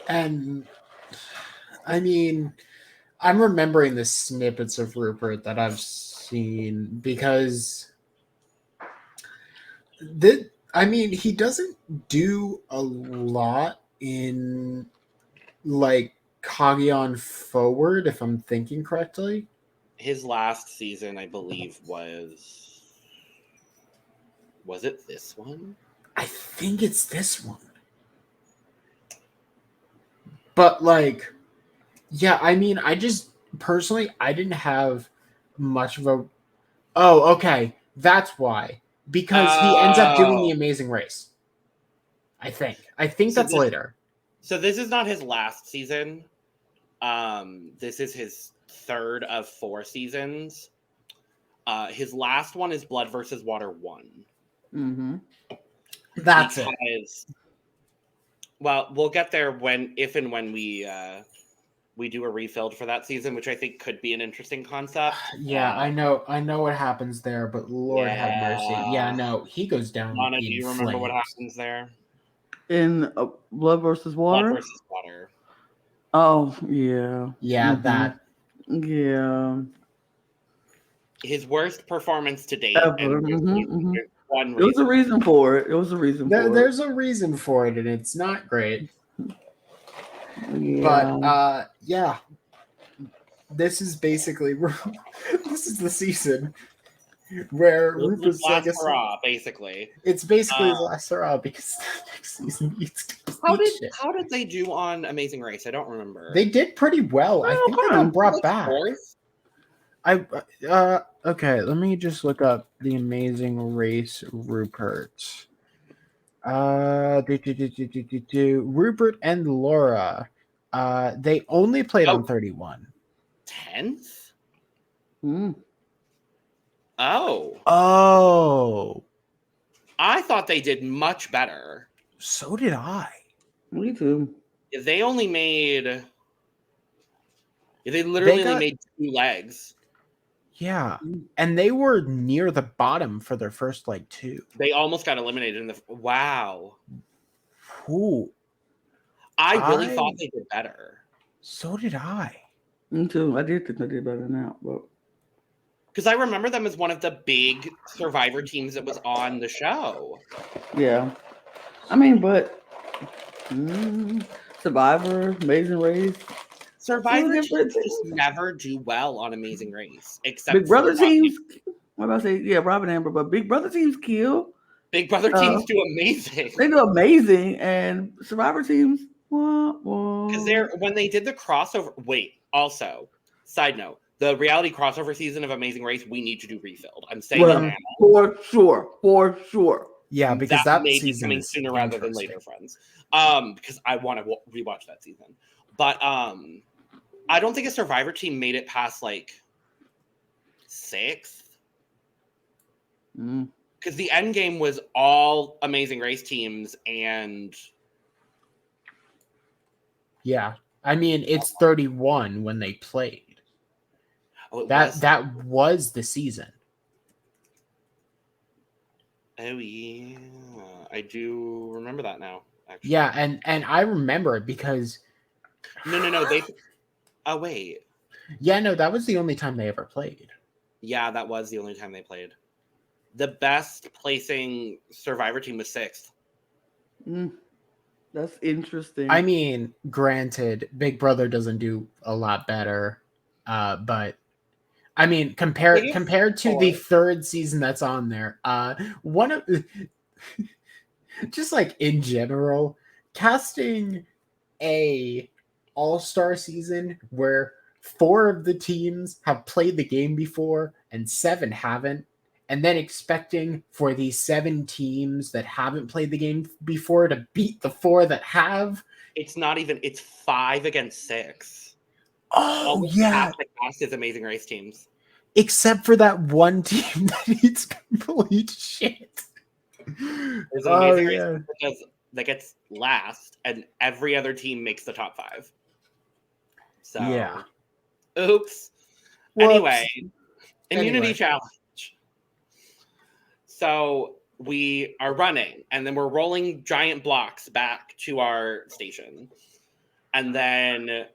And I mean, I'm remembering the snippets of Rupert that I've seen because he doesn't do a lot in like Kageon forward, if I'm thinking correctly. His last season, I believe, was it this one? I think it's this one. But like, yeah, I mean, I just personally, I didn't have much of a. Oh, okay, that's why. Because he ends up doing the Amazing Race. I think that's later. So this is not his last season. This is his third of 4 seasons. His last one is Blood versus Water 1. Mm-hmm. That's it. Well, we'll get there if and when we do a refilled for that season, which I think could be an interesting concept. Yeah, I know what happens there, but Lord have mercy. Yeah, no, he goes down. Lana, do you remember what happens there? In Blood versus Water? Blood versus Water. Oh, yeah. Yeah, that. Yeah. His worst performance to date. Ever. There was a reason for it. There's a reason for it, and it's not great. Yeah. But yeah, this is basically the season where Rupert's last hurrah, basically. It's basically his last hurrah because next season how did they do on Amazing Race? I don't remember. They did pretty well. I think they got brought back. Okay, let me just look up the Amazing Race Rupert. Rupert and Laura. They only played on 31. 10th? Oh. I thought they did much better. So did I. Me too. They only made. They literally only made 2 legs. Yeah, and they were near the bottom for their first 2. They almost got eliminated in the. Wow. Ooh. I really thought they did better. So did I. Me too. I did think they did better than that, but because I remember them as one of the big Survivor teams that was on the show. Yeah, I mean, but Mm, Survivor, Amazing Race. Survivor different teams just things. never do well on Amazing Race, except Big for Brother Rob. teams. What about I say? Yeah, Robin Amber, but Big Brother teams kill. Big Brother Uh, teams do amazing. they do amazing, and Survivor teams. Because they're when they did the crossover. Wait, also, side note, the reality crossover season of Amazing Race, we need to do refilled. I'm saying it Well, now. for sure. Yeah, because that that may be season coming is sooner rather than interesting. later, friends. Because I want to rewatch that season. But I don't think a Survivor team made it past like 6th. Because the end game was all Amazing Race teams, and Yeah, I mean it's 31 when they played. That was the season. Oh yeah, I do remember that now. Actually, Yeah, and I remember it because no, they. Oh wait, yeah, no, that was the only time they ever played. yeah, that was the only time they played. The best placing Survivor team was 6th. That's interesting. I mean, granted, Big Brother doesn't do a lot better, but I mean, compared to the 3rd season that's on there, one of just like in general, casting a all-star season where 4 of the teams have played the game before and 7 haven't, and then expecting for these 7 teams that haven't played the game before to beat the 4 that have. It's not even. It's 5 against 6. Oh, almost yeah. half the cast is Amazing Race teams. Except for that one team that eats complete shit. There's an Amazing Race team that gets last, and every other team makes the top 5. So, yeah. Oops. Whoops. Anyway, immunity challenge. So we are running, and then we're rolling giant blocks back to our station. And then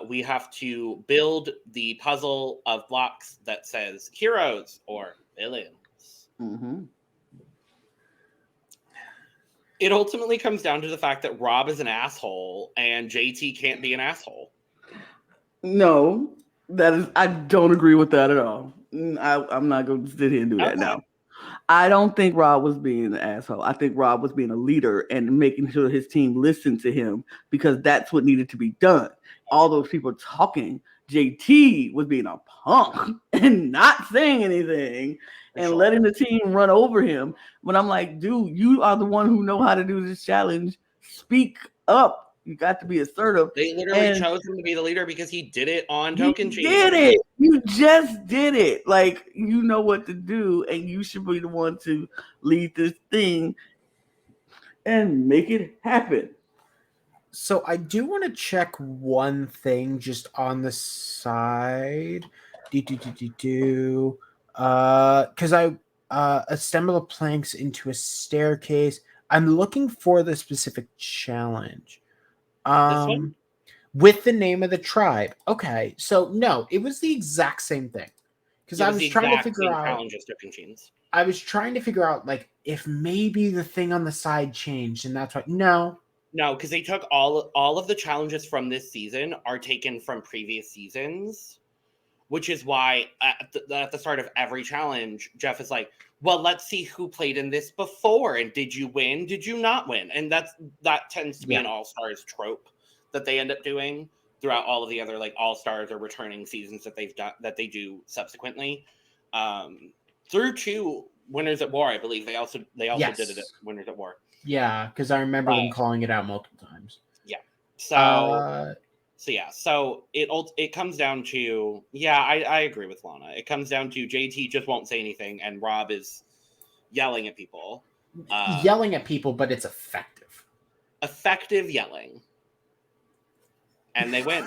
we have to build the puzzle of blocks that says heroes or villains. Mm-hmm. It ultimately comes down to the fact that Rob is an asshole and JT can't be an asshole. No, I don't agree with that at all. I'm not going to sit here and do that now. I don't think Rob was being an asshole. I think Rob was being a leader and making sure his team listened to him because that's what needed to be done. All those people talking, JT was being a punk and not saying anything and letting the team run over him. When I'm like, dude, you are the one who know how to do this challenge. Speak up. You got to be assertive. They literally chose him to be the leader because he did it on Token Chain. Did it. You just did it. Like, you know what to do, and you should be the one to lead this thing and make it happen. So I do want to check one thing just on the side. Because I assemble the planks into a staircase. I'm looking for the specific challenge. This one? With the name of the tribe. Okay, so no, it was the exact same thing. Because I was trying to figure out. I was trying to figure out like if maybe the thing on the side changed, and that's why. No, because they took all of the challenges from this season are taken from previous seasons, which is why at the start of every challenge, Jeff is like, "Well, let's see who played in this before, and did you win? Did you not win?" And that tends to be an All Stars trope that they end up doing throughout all of the other like All Stars or returning seasons that they do subsequently. Through 2 Winners at War, I believe they also did it at Winners at War. Yeah, because I remember them calling it out multiple times. Yeah. So it comes down to I agree with Lana. It comes down to JT just won't say anything, and Rob is yelling at people. But it's effective. Effective yelling. And they win.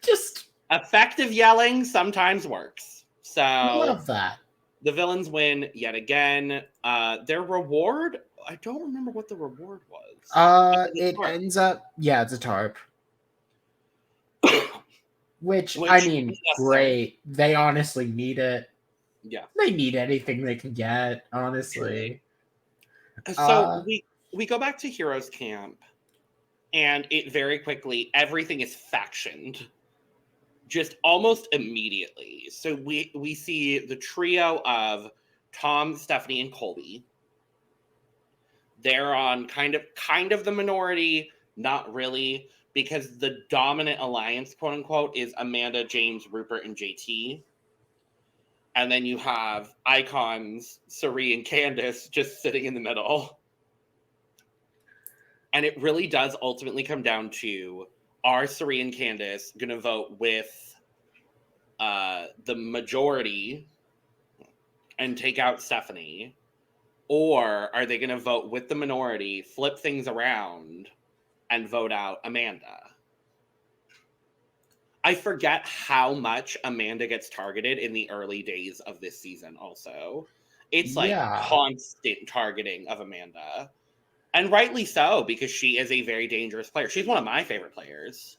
Just effective yelling sometimes works. So I love that. The villains win yet again. Their reward, I don't remember what the reward was. It ends up, it's a tarp. Which I mean, great. They honestly need it. Yeah. They need anything they can get, honestly. So we go back to Heroes Camp, And it very quickly, everything is factioned just almost immediately. So we see the trio of Tom, Stephanie, and Colby. They're on kind of the minority, not really, because the dominant alliance, quote unquote, is Amanda, James, Rupert, and JT. And then you have icons, Sari and Candace, just sitting in the middle. And it really does ultimately come down to, are Sari and Candace going to vote with the majority and take out Stephanie? Or are they going to vote with the minority, flip things around, and vote out Amanda? I forget how much Amanda gets targeted in the early days of this season also. It's like constant targeting of Amanda. And rightly so, because she is a very dangerous player. She's one of my favorite players.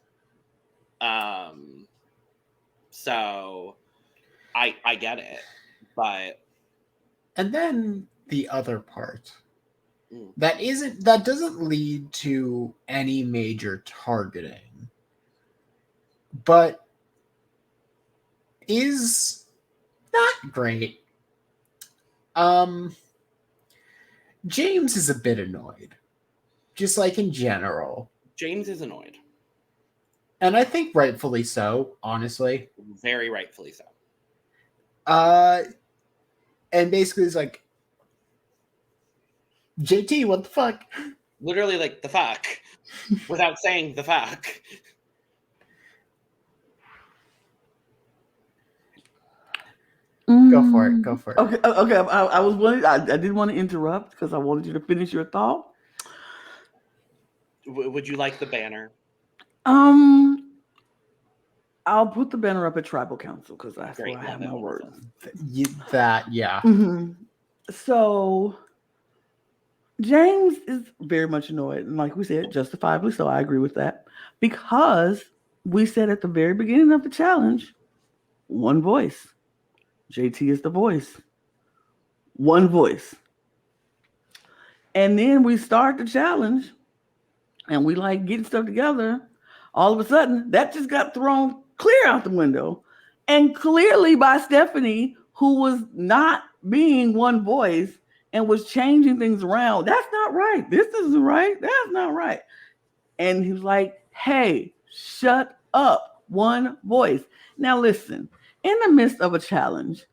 So I get it. But and then the other part that doesn't lead to any major targeting, but is not great. James is a bit annoyed, just like in general. James is annoyed. And I think rightfully so, honestly. Very rightfully so. And basically it's like, JT, what the fuck? Literally like, the fuck. Without saying the fuck. Go for it. Okay. I was wanting. I didn't want to interrupt because I wanted you to finish your thought. Would you like the banner? I'll put the banner up at Tribal Council because that's where I have my words. Yeah. Mm-hmm. So James is very much annoyed, and like we said, justifiably so. I agree with that because we said at the very beginning of the challenge, one voice. JT is the voice. One voice. And then we start the challenge and we like getting stuff together. All of a sudden, that just got thrown clear out the window. And clearly by Stephanie, who was not being one voice and was changing things around. That's not right. This isn't right. That's not right. And he was like, hey, shut up. One voice. Now listen, in the midst of a challenge,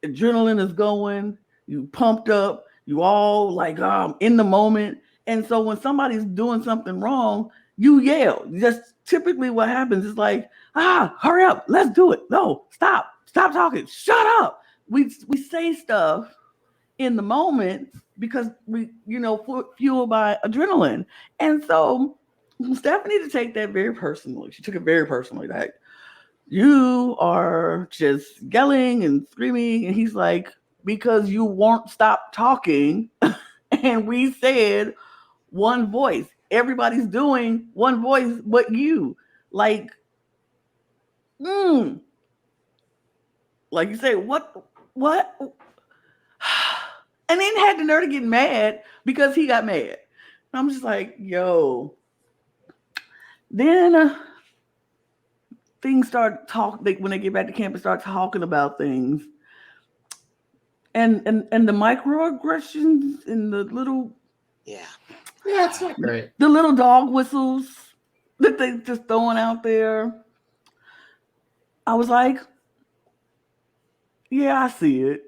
adrenaline is going, you pumped up, you all like in the moment. And so when somebody's doing something wrong, you yell. Just typically what happens is like, hurry up, let's do it. No, stop talking, shut up. We say stuff in the moment because we, fueled by adrenaline. And so Stephanie to take that very personally. She took it very personally. Like, you are just yelling and screaming. And he's like, because you won't stop talking. And we said one voice. Everybody's doing one voice but you. Like you say, what? And then had the nerve to get mad because he got mad. I'm just like, yo. Then things start when they get back to camp and start talking about things. And the microaggressions and the little it's not great. The little dog whistles that they just throwing out there. I was like, yeah, I see it.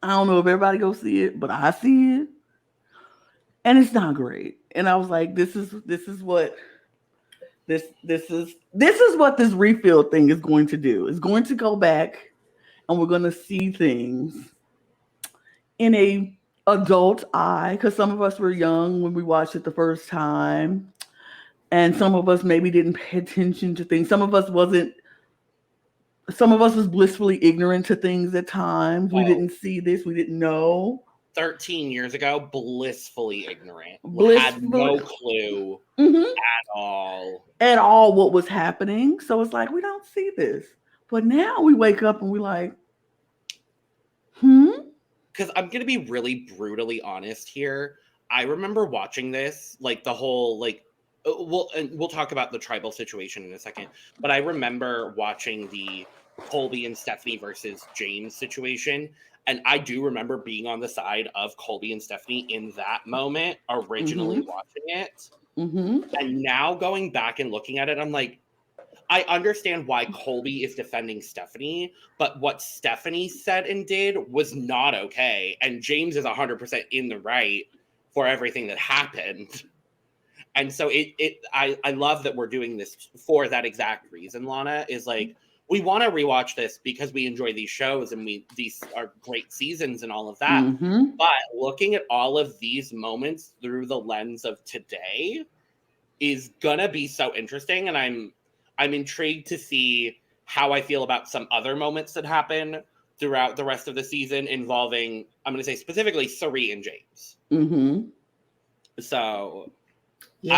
I don't know if everybody go see it, but I see it. And it's not great. And I was like, this is what this is what this refill thing is going to do. It's going to go back and we're going to see things in a adult eye, because some of us were young when we watched it the first time, and some of us maybe didn't pay attention to things. Some of us was blissfully ignorant to things at times. We didn't see this, we didn't know. 13 years ago, blissfully ignorant. Had no clue at all what was happening. So it's like, we don't see this. But now we wake up and we like, Because I'm going to be really brutally honest here. I remember watching this, like the whole like we'll talk about the tribal situation in a second, but I remember watching the Colby and Stephanie versus James situation, and I do remember being on the side of Colby and Stephanie in that moment, originally watching it. And now going back and looking at it, I'm like, I understand why Colby is defending Stephanie, but what Stephanie said and did was not okay. And James is 100% in the right for everything that happened. And so I love that we're doing this for that exact reason, Lana, is like, we want to rewatch this because we enjoy these shows and these are great seasons and all of that. But looking at all of these moments through the lens of today is gonna be so interesting, and I'm intrigued to see how I feel about some other moments that happen throughout the rest of the season involving, I'm going to say specifically, Sari and James. So yeah.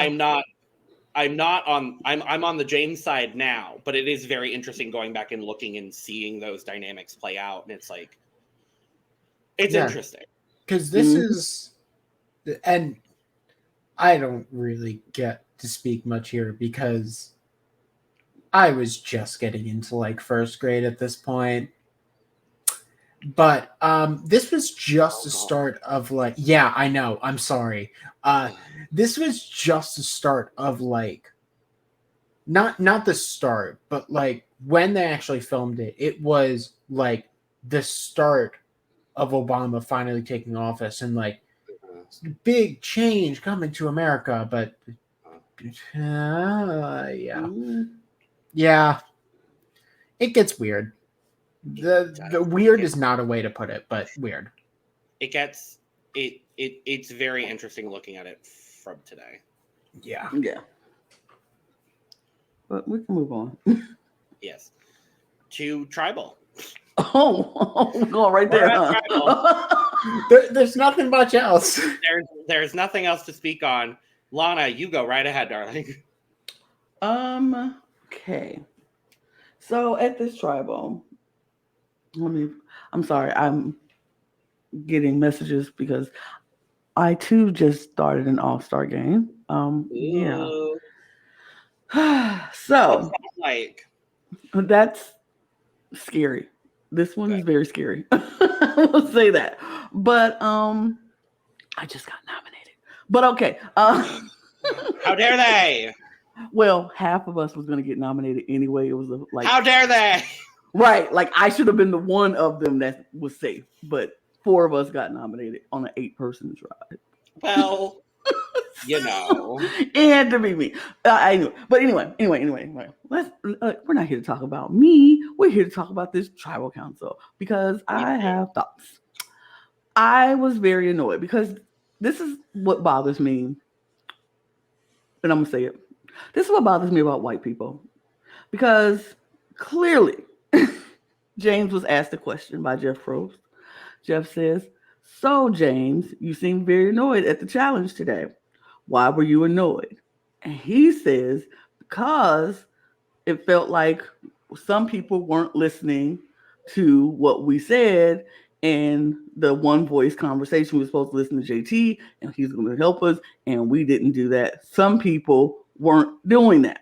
I'm on the James side now, but it is very interesting going back and looking and seeing those dynamics play out, and it's like, it's interesting. Because this is, and I don't really get to speak much here because I was just getting into like first grade at this point. But this was just the start of like, yeah, I know. I'm sorry. This was just the start of like, not the start, but like when they actually filmed it, it was like the start of Obama finally taking office and like big change coming to America. But yeah, it gets weird. The weird is not a way to put it, but weird. It's very interesting looking at it from today. Yeah. But we can move on. Yes. To tribal. Oh, we're going right there. Huh? There's nothing much else. There's nothing else to speak on. Lana, you go right ahead, darling. Okay. So at this tribal, I'm sorry, I'm getting messages because I too just started an all-star game. Yeah. So like that's scary. This one is very scary. I will say that. But I just got nominated. But okay. How dare they? Well, half of us was going to get nominated anyway. It was like, how dare they? Right. Like I should have been the one of them that was safe, but 4 of us got nominated on an 8-person drive. Well, you know, it had to be me. I knew. But anyway. Let's. We're not here to talk about me. We're here to talk about this tribal council because I have thoughts. I was very annoyed because this is what bothers me, and I'm gonna say it. This is what bothers me about white people, because clearly James was asked a question by Jeff Probst. Jeff says, "So James, you seem very annoyed at the challenge today. Why were you annoyed?" And he says, because it felt like some people weren't listening to what we said, and the one voice conversation, we were supposed to listen to JT and he's going to help us, and we didn't do that. Some people weren't doing that.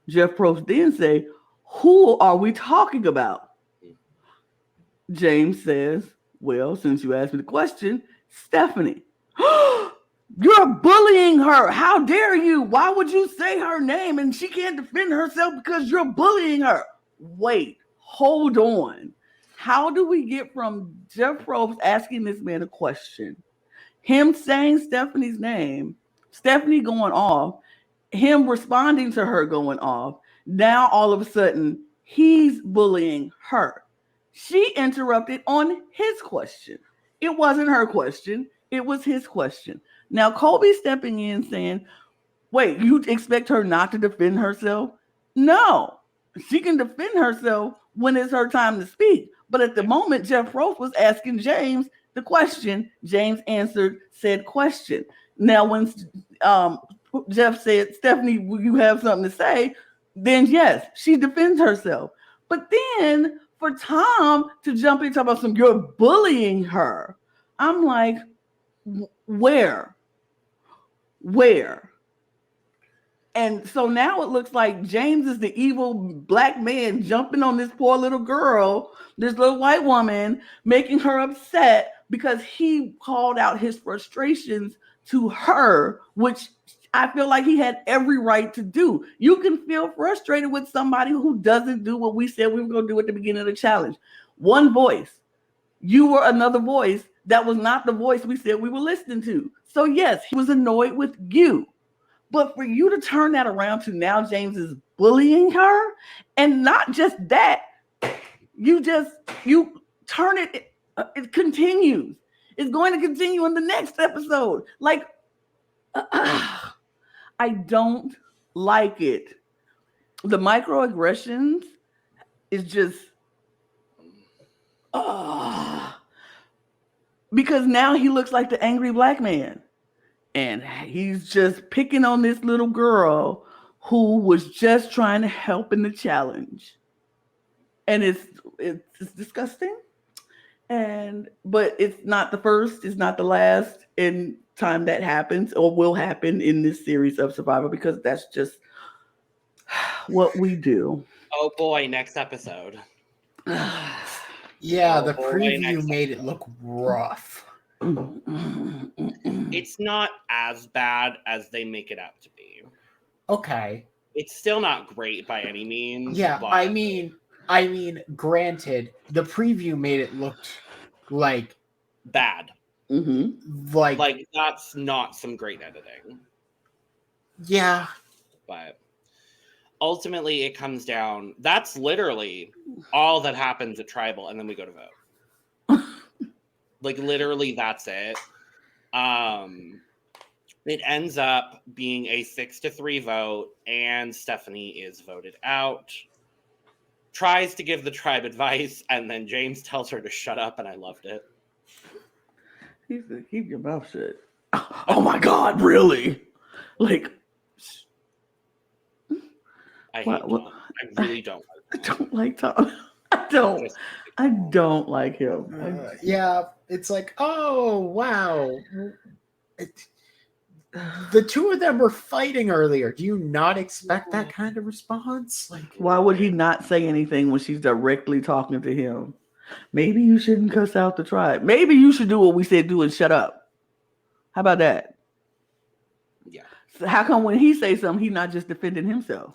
Jeff Probst then say, "Who are we talking about?" James says, "Well, since you asked me the question, Stephanie." "You're bullying her. How dare you? Why would you say her name and she can't defend herself because you're bullying her?" Wait, hold on. How do we get from Jeff Probst asking this man a question, him saying Stephanie's name, Stephanie going off, him responding to her going off, now all of a sudden he's bullying her? She interrupted on his question. It wasn't her question. It was his question. Now Colby stepping in saying, "Wait, you expect her not to defend herself?" No, she can defend herself when it's her time to speak. But at the moment, Jeff Probst was asking James the question. James answered said question. Now, when Jeff said, "Stephanie, you have something to say?" then yes, she defends herself. But then for Tom to jump in and talk about you're bullying her, I'm like, where? Where? And so now it looks like James is the evil black man jumping on this poor little girl, this little white woman, making her upset because he called out his frustrations to her, which I feel like he had every right to do. You can feel frustrated with somebody who doesn't do what we said we were going to do at the beginning of the challenge. One voice. You were another voice that was not the voice we said we were listening to. So yes, he was annoyed with you. But for you to turn that around to now James is bullying her, and not just that, you turn it, it continues. It's going to continue in the next episode. Like, I don't like it. The microaggressions is just, because now he looks like the angry black man. And he's just picking on this little girl who was just trying to help in the challenge. And it's disgusting. But it's not the first, it's not the last in time that happens or will happen in this series of Survivor, because that's just what we do. Oh boy, next episode. Yeah, the preview made it look rough. It's not as bad as they make it out to be. Okay. It's still not great by any means. Yeah, but I mean, granted, the preview made it look like bad. Mm-hmm. Like that's not some great editing. Yeah. But ultimately it comes down, that's literally all that happens at Tribal, and then we go to vote. Like literally that's it. It ends up being a 6-3 vote, and Stephanie is voted out. Tries to give the tribe advice, and then James tells her to shut up, and I loved it. He said, keep your mouth shut. Oh my God, really? Like, I hate Tom. I really don't like Tom. I don't like Tom. I don't like him. Yeah, it's like, oh wow. The two of them were fighting earlier. Do you not expect that kind of response? Like, why would he not say anything when she's directly talking to him? Maybe you shouldn't cuss out the tribe. Maybe you should do what we said do and shut up. How about that? Yeah. So how come when he says something, he's not just defending himself?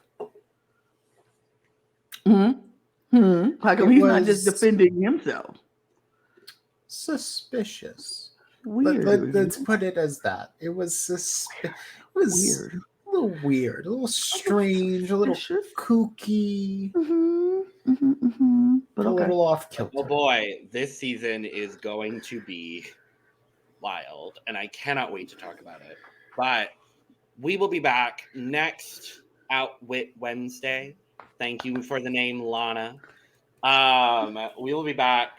How come he's not just defending himself? Suspicious. Weird. Let's put it as that. It was weird. A little weird, a little strange, a little kooky, but a little off kilter. Oh boy, this season is going to be wild, and I cannot wait to talk about it. But we will be back next Outwit Wednesday. Thank you for the name, Lana. We will be back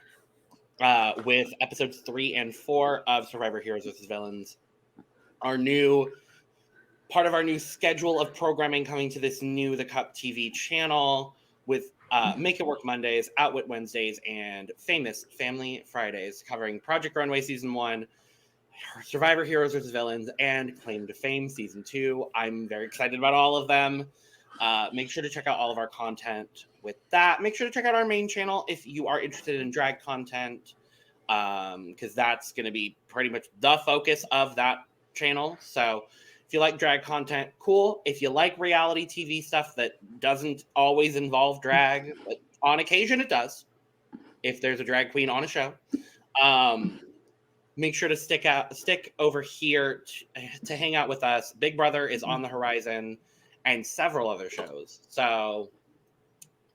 with episodes 3 and 4 of Survivor Heroes vs. Villains. Part of our new schedule of programming coming to this new The Cup TV channel with Make It Work Mondays, Outwit Wednesdays, and Famous Family Fridays, covering Project Runway Season 1, Survivor Heroes vs. Villains, and Claim to Fame Season 2. I'm very excited about all of them. Make sure to check out all of our content with that. Make sure to check out our main channel if you are interested in drag content, because that's going to be pretty much the focus of that channel. So if you like drag content, cool. If you like reality TV stuff that doesn't always involve drag, but on occasion it does, if there's a drag queen on a show, make sure to stick over here to hang out with us. Big Brother is on the horizon, and several other shows. So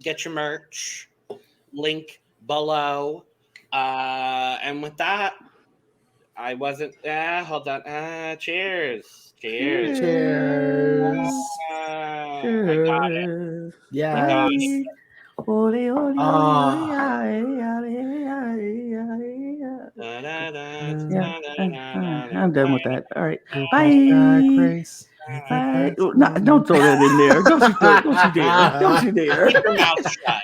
get your merch, link below. And with that, I wasn't, hold on. Cheers. Cheers. Cheers. I got it. Yeah. I'm done with that. All right. Bye. Bye. No, don't throw that in there. Don't you dare. Don't you dare. Keep your mouth shut.